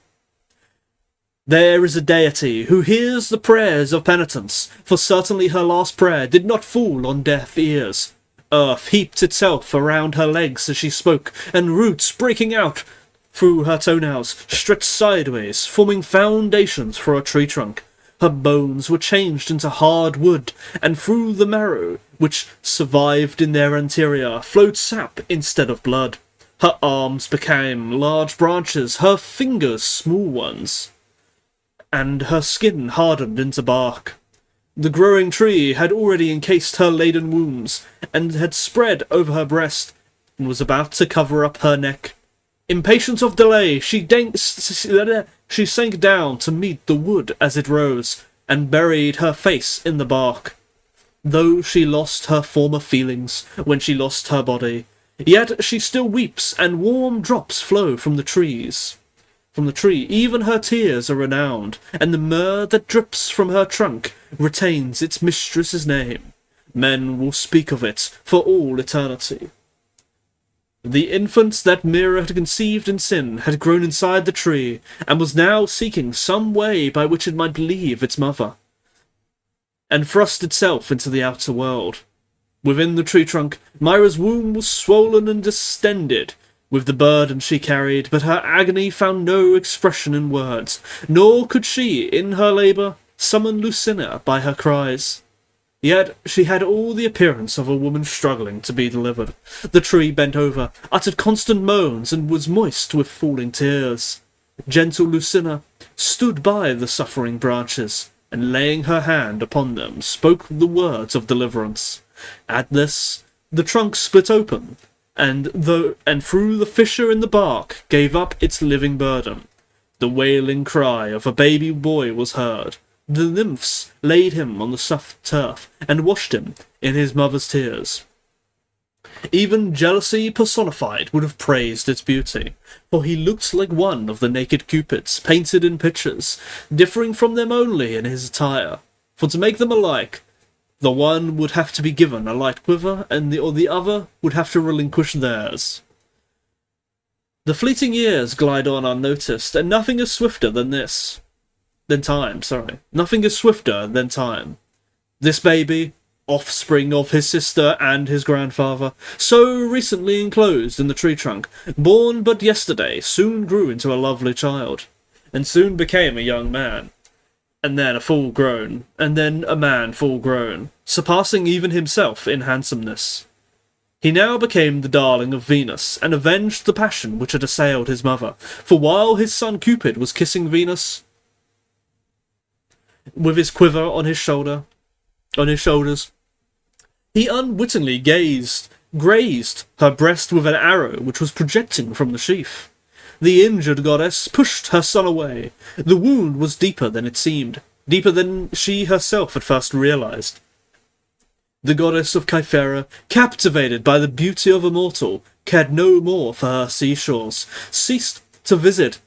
A: There is a deity who hears the prayers of penitence, for certainly her last prayer did not fall on deaf ears. Earth heaped itself around her legs as she spoke, and roots breaking out through her toenails stretched sideways, forming foundations for a tree trunk. Her bones were changed into hard wood, and through the marrow, which survived in their interior, flowed sap instead of blood. Her arms became large branches, her fingers small ones, and her skin hardened into bark. The growing tree had already encased her laden wounds, and had spread over her breast, and was about to cover up her neck. Impatient of delay, she sank down to meet the wood as it rose, and buried her face in the bark. Though she lost her former feelings when she lost her body, yet she still weeps, and warm drops flow from the trees. From the tree, even her tears are renowned, and the myrrh that drips from her trunk retains its mistress's name. Men will speak of it for all eternity. The infant that Mira had conceived in sin had grown inside the tree, and was now seeking some way by which it might leave its mother, and thrust itself into the outer world. Within the tree trunk, Myra's womb was swollen and distended with the burden she carried, but her agony found no expression in words, nor could she, in her labour, summon Lucina by her cries. Yet she had all the appearance of a woman struggling to be delivered. The tree bent over, uttered constant moans, and was moist with falling tears. Gentle Lucina stood by the suffering branches, and laying her hand upon them, spoke the words of deliverance. At this, the trunk split open, and through the fissure in the bark gave up its living burden. The wailing cry of a baby boy was heard. The nymphs laid him on the soft turf, and washed him in his mother's tears. Even jealousy personified would have praised its beauty, for he looked like one of the naked cupids painted in pictures, differing from them only in his attire. For to make them alike, the one would have to be given a light quiver, and the other would have to relinquish theirs. The fleeting years glide on unnoticed, and nothing is swifter than time. Nothing is swifter than time. This baby, offspring of his sister and his grandfather, so recently enclosed in the tree trunk, born but yesterday, soon grew into a lovely child, and soon became a young man, and then a full-grown, and then a man full-grown, surpassing even himself in handsomeness. He now became the darling of Venus, and avenged the passion which had assailed his mother, for while his son Cupid was kissing Venus with his quiver on his shoulders, he unwittingly grazed her breast with an arrow which was projecting from the sheath. The injured goddess pushed her son away. The wound was deeper than it seemed, deeper than she herself at first realized. The goddess of Kythera, captivated by the beauty of a mortal, cared no more for her seashores, ceased to visit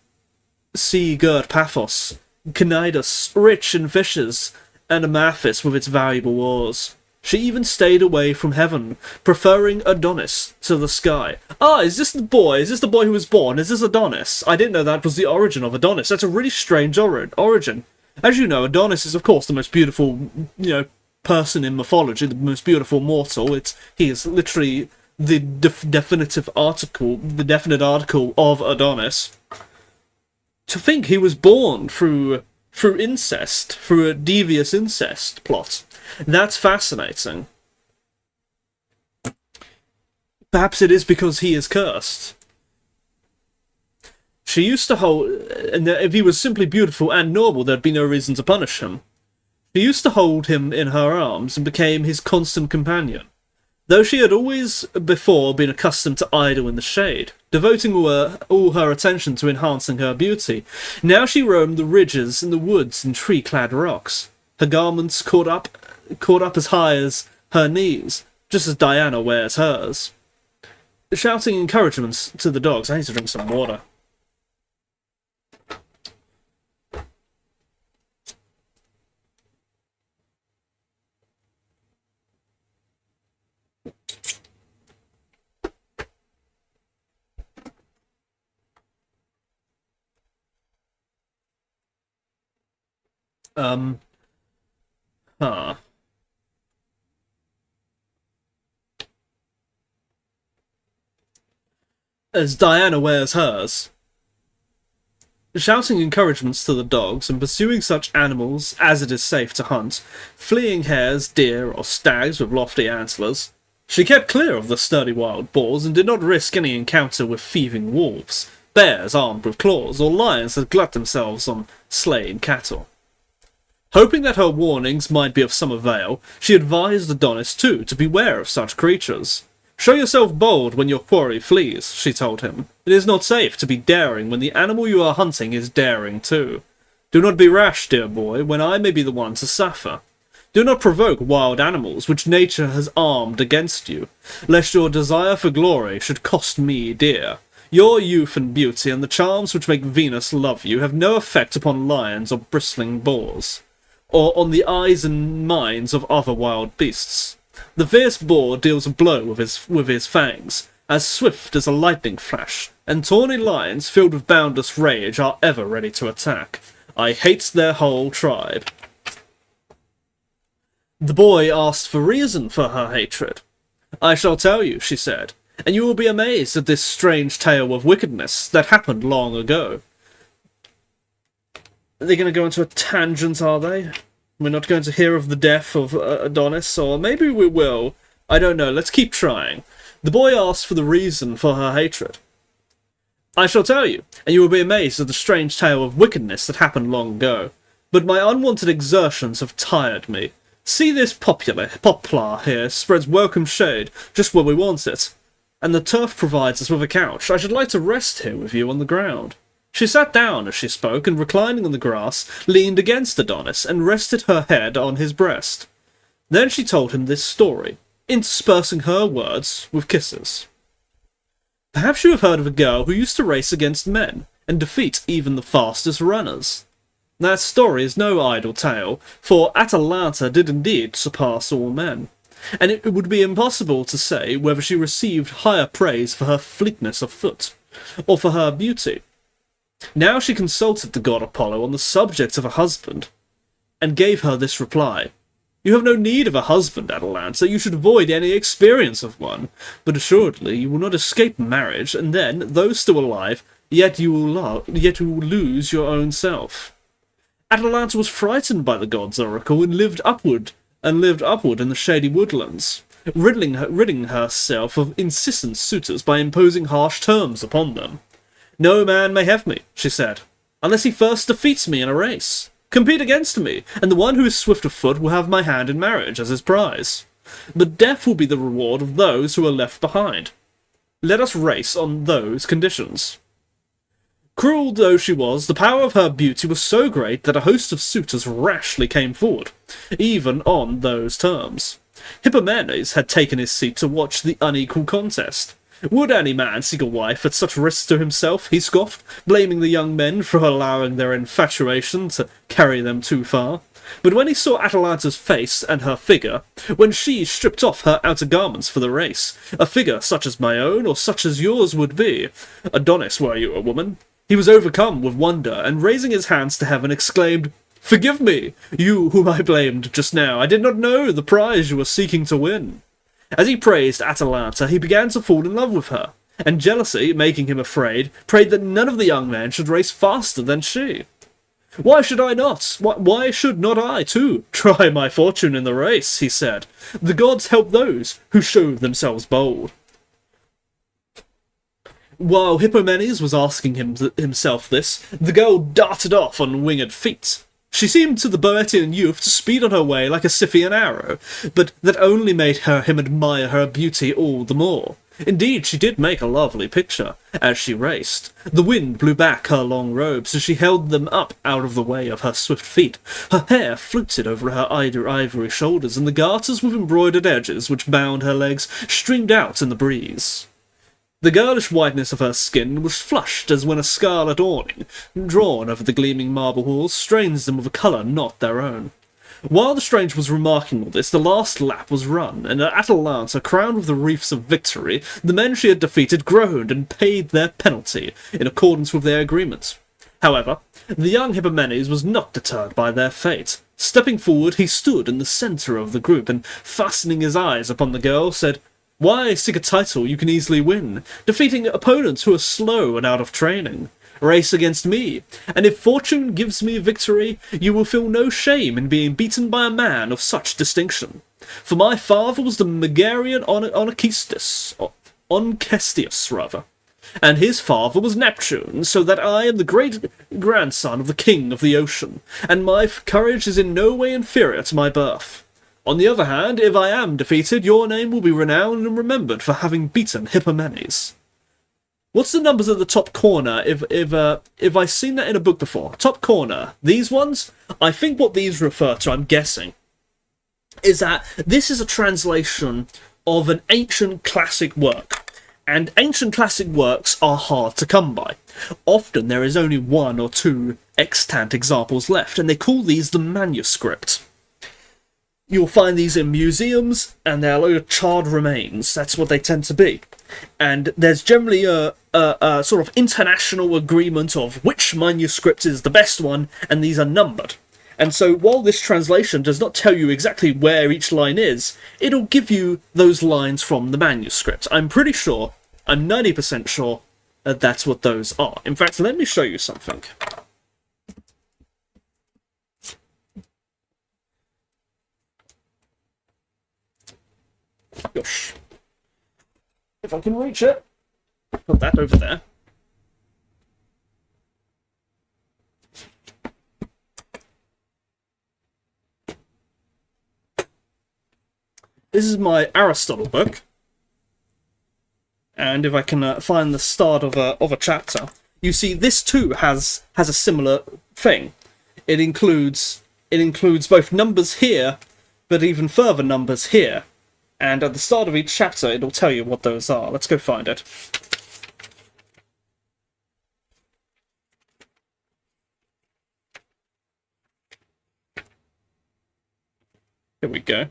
A: sea-girt Paphos, Cnidus, rich in fishes, and Amathus with its valuable ores. She even stayed away from heaven, preferring Adonis to the sky. Is this the boy? Is this the boy who was born? Is this Adonis? I didn't know that was the origin of Adonis. That's a really strange origin. As you know, Adonis is, of course, the most beautiful, person in mythology, the most beautiful mortal. He is literally the definite article of Adonis. To think he was born through incest, through a devious incest plot. That's fascinating. Perhaps it is because he is cursed. She used to hold, and if he was simply beautiful and noble, there'd be no reason to punish him. She used to hold him in her arms and became his constant companion. Though she had always before been accustomed to idle in the shade, devoting all her attention to enhancing her beauty, now she roamed the ridges and the woods and tree-clad rocks. Her garments caught up as high as her knees, just as Diana wears hers. Shouting encouragements to the dogs. I need to drink some water. Huh. as Diana wears hers. Shouting encouragements to the dogs and pursuing such animals as it is safe to hunt, fleeing hares, deer, or stags with lofty antlers. She kept clear of the sturdy wild boars and did not risk any encounter with thieving wolves, bears armed with claws, or lions that glut themselves on slain cattle. Hoping that her warnings might be of some avail, she advised Adonis too to beware of such creatures. "Show yourself bold when your quarry flees," she told him. "It is not safe to be daring when the animal you are hunting is daring too. Do not be rash, dear boy, when I may be the one to suffer. Do not provoke wild animals which nature has armed against you, lest your desire for glory should cost me dear. Your youth and beauty and the charms which make Venus love you have no effect upon lions or bristling boars, or on the eyes and minds of other wild beasts. The fierce boar deals a blow with his fangs, as swift as a lightning flash, and tawny lions filled with boundless rage are ever ready to attack. I hate their whole tribe." The boy asked for reason for her hatred. "I shall tell you," she said, "and you will be amazed at this strange tale of wickedness that happened long ago." Are they going to go into a tangent, are they? We're not going to hear of the death of Adonis, or maybe we will. I don't know, let's keep trying. The boy asked for the reason for her hatred. "I shall tell you, and you will be amazed at the strange tale of wickedness that happened long ago. But my unwanted exertions have tired me. See this poplar here spreads welcome shade just where we want it, and the turf provides us with a couch. I should like to rest here with you on the ground." She sat down as she spoke, and reclining on the grass, leaned against Adonis and rested her head on his breast. Then she told him this story, interspersing her words with kisses. "Perhaps you have heard of a girl who used to race against men, and defeat even the fastest runners. That story is no idle tale, for Atalanta did indeed surpass all men, and it would be impossible to say whether she received higher praise for her fleetness of foot, or for her beauty. Now she consulted the god Apollo on the subject of a husband, and gave her this reply: 'You have no need of a husband, Atalanta. You should avoid any experience of one. But assuredly you will not escape marriage, and then, though still alive, yet you will lose your own self.' Atalanta was frightened by the god's oracle, and lived upward in the shady woodlands, ridding herself of insistent suitors by imposing harsh terms upon them. 'No man may have me,' she said, 'unless he first defeats me in a race. Compete against me, and the one who is swift of foot will have my hand in marriage as his prize. But death will be the reward of those who are left behind. Let us race on those conditions.' Cruel though she was, the power of her beauty was so great that a host of suitors rashly came forward, even on those terms. Hippomenes had taken his seat to watch the unequal contest. Would any man seek a wife at such risk to himself, he scoffed, blaming the young men for allowing their infatuation to carry them too far. But when he saw Atalanta's face and her figure, when she stripped off her outer garments for the race, a figure such as my own or such as yours would be, Adonis were you a woman, he was overcome with wonder, and raising his hands to heaven exclaimed, 'Forgive me, you whom I blamed just now. I did not know the prize you were seeking to win.' As he praised Atalanta, he began to fall in love with her, and jealousy, making him afraid, prayed that none of the young men should race faster than she. 'Why should I not? Why should not I, too, try my fortune in the race?' he said. 'The gods help those who show themselves bold.' While Hippomenes was asking himself this, the girl darted off on winged feet. She seemed to the Boeotian youth to speed on her way like a Scythian arrow, but that only made him admire her beauty all the more. Indeed, she did make a lovely picture, as she raced. The wind blew back her long robes as she held them up out of the way of her swift feet. Her hair floated over her ivory shoulders, and the garters with embroidered edges which bound her legs streamed out in the breeze. The girlish whiteness of her skin was flushed as when a scarlet awning, drawn over the gleaming marble halls, strains them with a colour not their own. While the stranger was remarking all this, the last lap was run, and Atalanta, crowned with the wreaths of victory, the men she had defeated groaned and paid their penalty, in accordance with their agreement. However, the young Hippomenes was not deterred by their fate. Stepping forward, he stood in the centre of the group, and fastening his eyes upon the girl, said, Why seek a title you can easily win, defeating opponents who are slow and out of training? Race against me, and if fortune gives me victory, you will feel no shame in being beaten by a man of such distinction. For my father was the Megarian Oncestius, rather, and his father was Neptune, so that I am the great-grandson of the king of the ocean, and my courage is in no way inferior to my birth. On the other hand, if I am defeated, your name will be renowned and remembered for having beaten Hippomenes. What's the numbers at the top corner if I've seen that in a book before? Top corner. These ones? I think what these refer to, I'm guessing, is that this is a translation of an ancient classic work. And ancient classic works are hard to come by. Often there is only one or two extant examples left, and they call these the manuscript. You'll find these in museums, and they're a load of charred remains. That's what they tend to be. And there's generally a sort of international agreement of which manuscript is the best one, and these are numbered. And so while this translation does not tell you exactly where each line is, it'll give you those lines from the manuscript. I'm pretty sure, I'm 90% sure, that that's what those are. In fact, let me show you something. Gosh. If I can reach it. Put that over there. This is my Aristotle book. And if I can find the start of a chapter, you see this too has a similar thing. It includes both numbers here, but even further numbers here. And at the start of each chapter, it'll tell you what those are. Let's go find it. Here we go.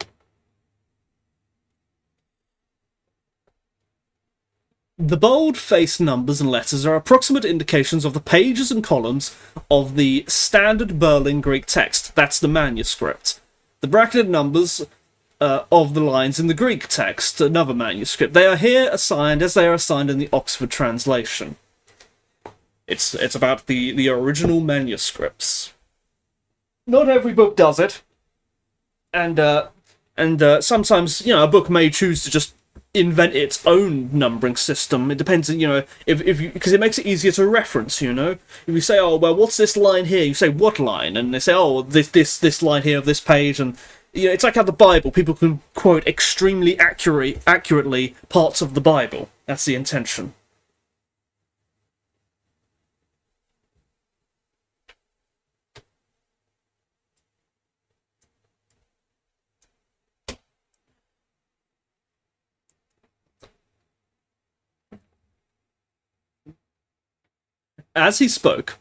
A: The bold-faced numbers and letters are approximate indications of the pages and columns of the standard Berlin Greek text. That's the manuscript. The bracketed numbers of the lines in the Greek text, another manuscript. They are here assigned as they are assigned in the Oxford translation. It's about the original manuscripts. Not every book does it, and sometimes a book may choose to just invent its own numbering system. It depends, if you, because it makes it easier to reference. If you say, oh well, what's this line here? You say what line, and they say, oh, this line here of this page, and it's like how the Bible, people can quote extremely accurately parts of the Bible. That's the intention. As he spoke,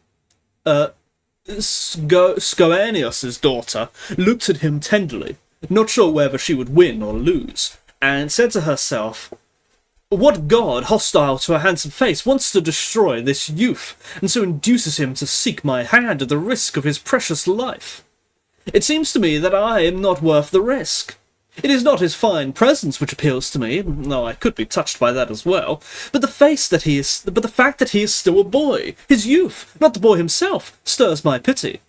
A: Scoenius's daughter looked at him tenderly, not sure whether she would win or lose, and said to herself, "What god, hostile to a handsome face, wants to destroy this youth, and so induces him to seek my hand at the risk of his precious life? It seems to me that I am not worth the risk. It is not his fine presence which appeals to me, though I could be touched by that as well, but the fact that he is still a boy, his youth, not the boy himself, stirs my pity.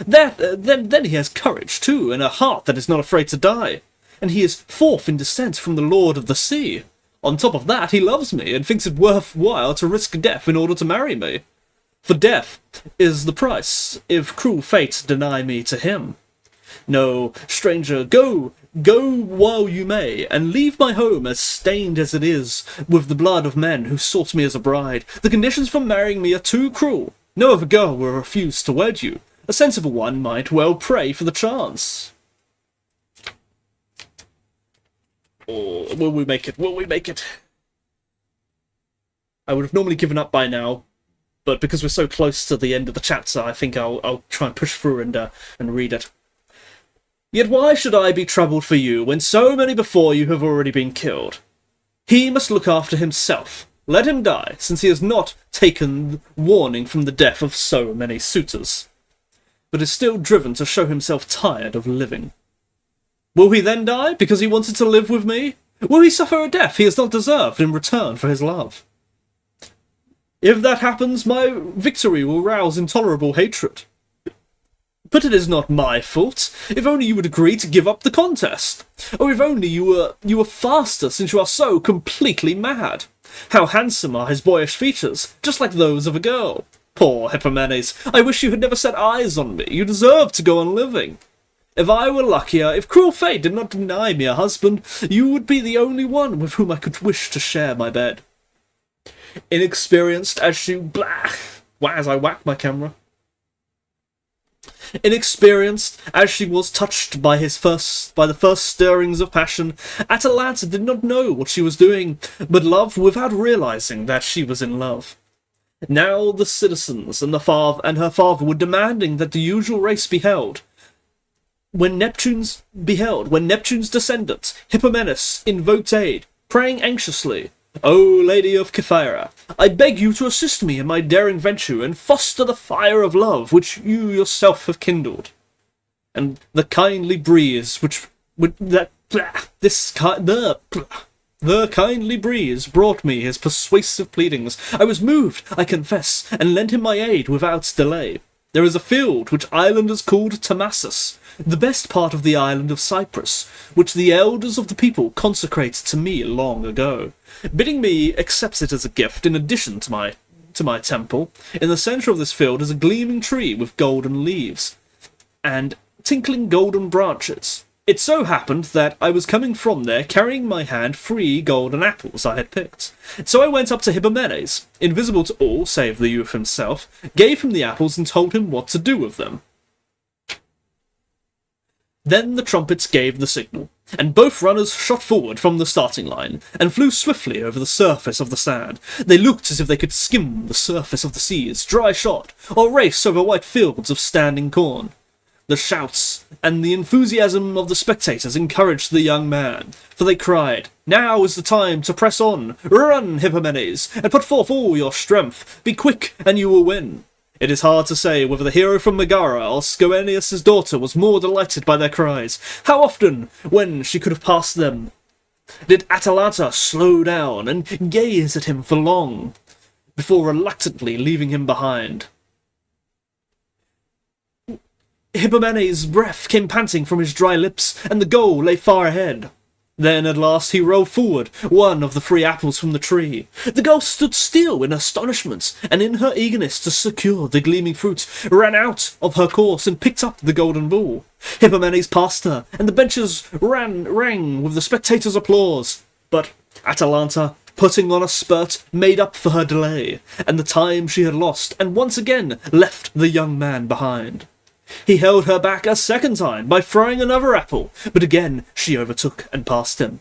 A: Then he has courage too, and a heart that is not afraid to die, and he is fourth in descent from the Lord of the Sea. On top of that, he loves me and thinks it worthwhile to risk death in order to marry me. For death is the price, if cruel fate deny me to him. No, stranger, go while you may, and leave my home as stained as it is with the blood of men who sought me as a bride. The conditions for marrying me are too cruel. No other girl will refuse to wed you. A sensible one might well pray for the chance." Oh, will we make it? Will we make it? I would have normally given up by now, but because we're so close to the end of the chapter, I think I'll try and push through and read it. "Yet why should I be troubled for you, when so many before you have already been killed? He must look after himself. Let him die, since he has not taken warning from the death of so many suitors, but is still driven to show himself tired of living. Will he then die, because he wanted to live with me? Will he suffer a death he has not deserved in return for his love? If that happens, my victory will rouse intolerable hatred. But it is not my fault. If only you would agree to give up the contest. Or if only you were faster, since you are so completely mad. How handsome are his boyish features, just like those of a girl. Poor Hippomenes, I wish you had never set eyes on me. You deserve to go on living. If I were luckier, if cruel fate did not deny me a husband, you would be the only one with whom I could wish to share my bed. Inexperienced as she... Blah! As I whack my camera. Inexperienced as she was touched by the first stirrings of passion, Atalanta did not know what she was doing, but loved without realizing that she was in love. Now the citizens and her father were demanding that the usual race be held. When Neptune's descendant, Hippomenes, invoked aid, praying anxiously, "O Lady of Kythera, I beg you to assist me in my daring venture and foster the fire of love which you yourself have kindled." And the kindly breeze the kindly breeze brought me his persuasive pleadings. I was moved, I confess, and lent him my aid without delay. There is a field which islanders called Tamassus, the best part of the island of Cyprus, which the elders of the people consecrated to me long ago, bidding me accept it as a gift in addition to my temple. In the centre of this field is a gleaming tree with golden leaves and tinkling golden branches. It so happened that I was coming from there carrying in my hand 3 golden apples I had picked. So I went up to Hippomenes, invisible to all save the youth himself, gave him the apples and told him what to do with them. Then the trumpets gave the signal, and both runners shot forward from the starting line, and flew swiftly over the surface of the sand. They looked as if they could skim the surface of the seas, dry shod, or race over white fields of standing corn. The shouts and the enthusiasm of the spectators encouraged the young man, for they cried, "Now is the time to press on! Run, Hippomenes, and put forth all your strength! Be quick, and you will win!" It is hard to say whether the hero from Megara or Scoenius' daughter was more delighted by their cries. How often, when she could have passed them, did Atalanta slow down and gaze at him for long, before reluctantly leaving him behind. Hippomenes' breath came panting from his dry lips, and the goal lay far ahead. Then at last he rolled forward one of the 3 apples from the tree. The girl stood still in astonishment, and in her eagerness to secure the gleaming fruit, ran out of her course and picked up the golden ball. Hippomenes passed her, and the benches rang with the spectators' applause. But Atalanta, putting on a spurt, made up for her delay, and the time she had lost, and once again left the young man behind. He held her back a second time by throwing another apple, but again she overtook and passed him.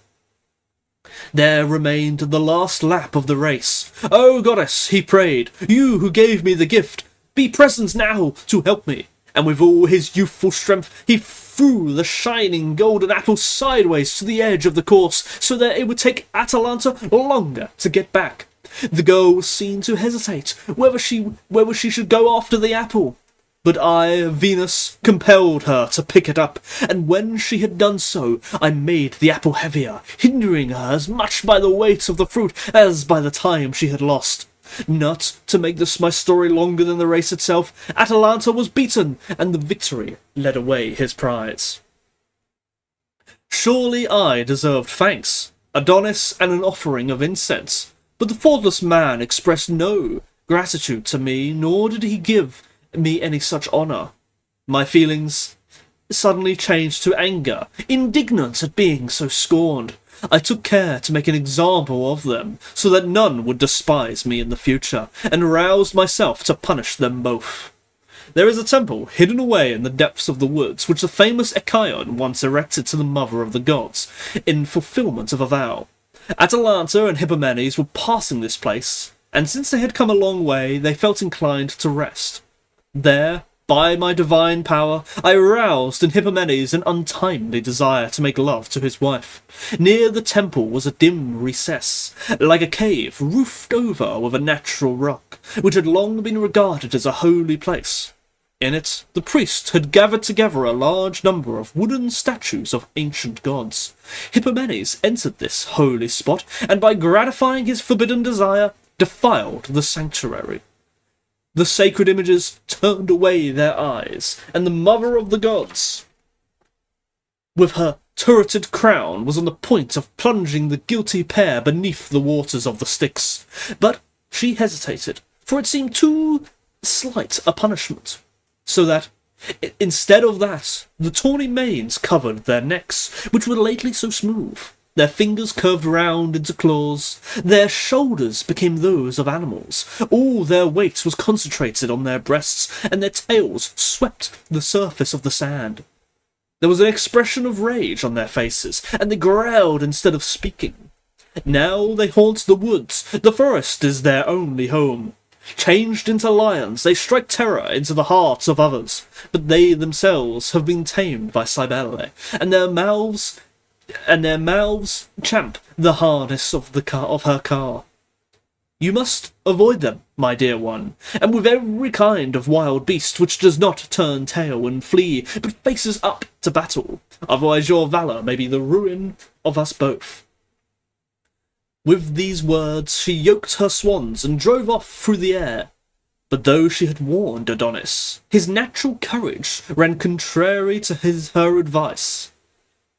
A: There remained the last lap of the race. "O goddess," he prayed, "you who gave me the gift, be present now to help me." And with all his youthful strength he threw the shining golden apple sideways to the edge of the course, so that it would take Atalanta longer to get back. The girl was seen to hesitate whether she should go after the apple. But I, Venus, compelled her to pick it up, and when she had done so, I made the apple heavier, hindering her as much by the weight of the fruit as by the time she had lost. Not to make this my story longer than the race itself, Atalanta was beaten, and the victory led away his prize. Surely I deserved thanks, Adonis, and an offering of incense, but the thoughtless man expressed no gratitude to me, nor did he give me any such honour. My feelings suddenly changed to anger, indignant at being so scorned. I took care to make an example of them, so that none would despise me in the future, and roused myself to punish them both. There is a temple hidden away in the depths of the woods, which the famous Echion once erected to the mother of the gods, in fulfilment of a vow. Atalanta and Hippomenes were passing this place, and since they had come a long way, they felt inclined to rest. There, by my divine power, I aroused in Hippomenes an untimely desire to make love to his wife. Near the temple was a dim recess, like a cave roofed over with a natural rock, which had long been regarded as a holy place. In it, the priest had gathered together a large number of wooden statues of ancient gods. Hippomenes entered this holy spot, and by gratifying his forbidden desire, defiled the sanctuary. The sacred images turned away their eyes, and the mother of the gods, with her turreted crown, was on the point of plunging the guilty pair beneath the waters of the Styx. But she hesitated, for it seemed too slight a punishment. So that, instead of that, the tawny manes covered their necks, which were lately so smooth. Their fingers curved round into claws. Their shoulders became those of animals. All their weight was concentrated on their breasts, and their tails swept the surface of the sand. There was an expression of rage on their faces, and they growled instead of speaking. Now they haunt the woods. The forest is their only home. Changed into lions, they strike terror into the hearts of others, but they themselves have been tamed by Cybele, and their mouths champ the harness of her car. You must avoid them, my dear one, and with every kind of wild beast which does not turn tail and flee, but faces up to battle, otherwise your valour may be the ruin of us both. With these words she yoked her swans and drove off through the air. But though she had warned Adonis, his natural courage ran contrary to her advice.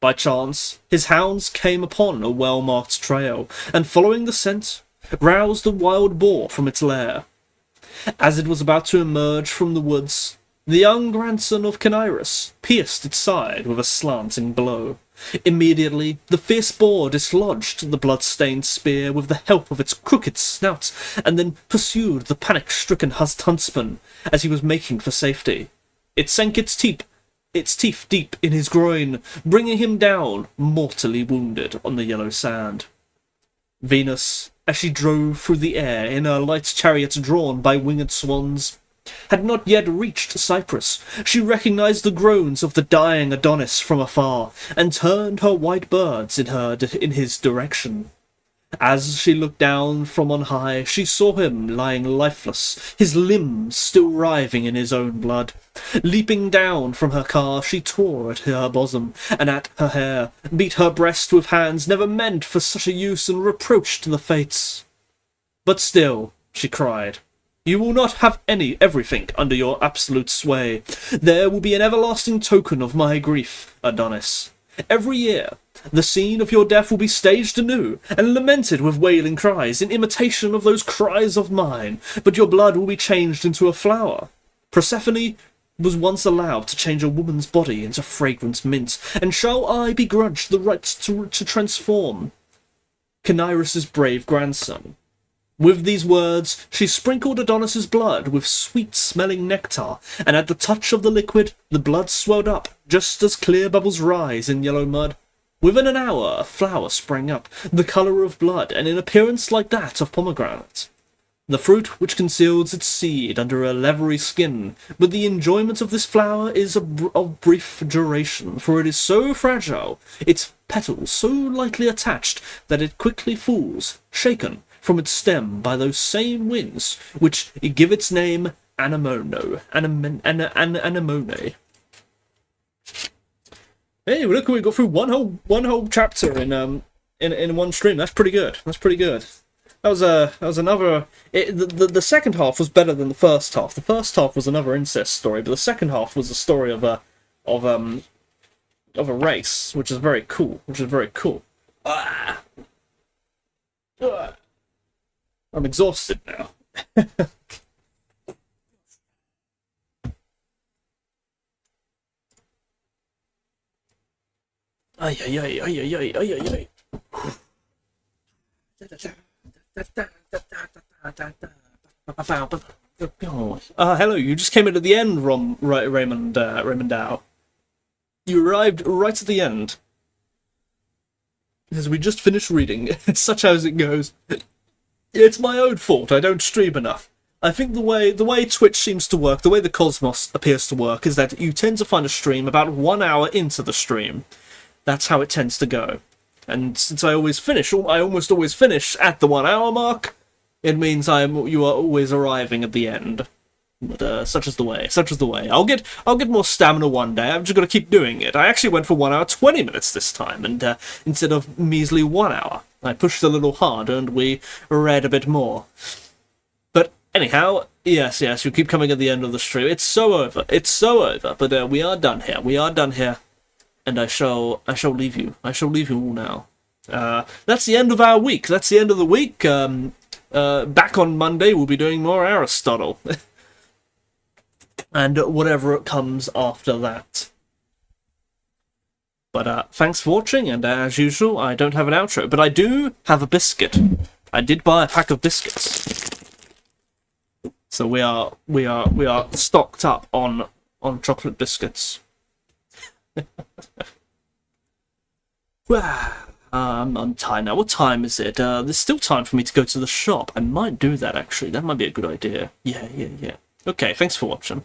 A: By chance, his hounds came upon a well-marked trail, and following the scent, roused a wild boar from its lair. As it was about to emerge from the woods, the young grandson of Cinyras pierced its side with a slanting blow. Immediately, the fierce boar dislodged the blood-stained spear with the help of its crooked snout, and then pursued the panic-stricken huntsman as he was making for safety. It sank its teeth deep in his groin, bringing him down, mortally wounded, on the yellow sand. Venus, as she drove through the air in her light chariot drawn by winged swans, had not yet reached Cyprus. She recognized the groans of the dying Adonis from afar, and turned her white birds in his direction. As she looked down from on high, she saw him lying lifeless, his limbs still writhing in his own blood. Leaping down from her car, she tore at her bosom, and at her hair, beat her breast with hands never meant for such a use, and reproached the fates. But still, she cried, you will not have everything under your absolute sway. There will be an everlasting token of my grief, Adonis. Every year, the scene of your death will be staged anew, and lamented with wailing cries, in imitation of those cries of mine, but your blood will be changed into a flower. Persephone was once allowed to change a woman's body into fragrant mint, and shall I begrudge the right to transform Cinyras' brave grandson? With these words, she sprinkled Adonis's blood with sweet-smelling nectar, and at the touch of the liquid, the blood swelled up, just as clear bubbles rise in yellow mud. Within an hour, a flower sprang up, the colour of blood, and in appearance like that of pomegranate. The fruit which conceals its seed under a leathery skin, but the enjoyment of this flower is of brief duration, for it is so fragile, its petals so lightly attached, that it quickly falls, shaken from its stem by those same winds which give its name anemone. Hey, look, we got through one whole chapter in one stream. That's pretty good. That was another. The second half was better than the first half. The first half was another incest story, but the second half was a story of a race, which is very cool. I'm exhausted now. Ay. Hello, you just came in at the end, Raymond Dow. You arrived right at the end. Because we just finished reading. It's such as it goes. It's my own fault, I don't stream enough. I think the way Twitch seems to work, the way the cosmos appears to work, is that you tend to find a stream about 1 hour into the stream. That's how it tends to go. And since I almost always finish at the 1 hour mark, it means you are always arriving at the end. But such is the way. Such is the way. I'll get more stamina one day. I've just got to keep doing it. I actually went for 1 hour 20 minutes this time, and instead of measly 1 hour, I pushed a little harder and we read a bit more. But anyhow, yes, you keep coming at the end of the stream. It's so over. It's so over. But we are done here. We are done here, and I shall leave you. I shall leave you all now. That's the end of our week. That's the end of the week. Back on Monday, we'll be doing more Aristotle. And whatever comes after that. But thanks for watching, and as usual, I don't have an outro, but I do have a biscuit. I did buy a pack of biscuits. So we are stocked up on chocolate biscuits. Well, I'm tired now. What time is it? There's still time for me to go to the shop. I might do that, actually. That might be a good idea. Yeah. Okay, thanks for watching.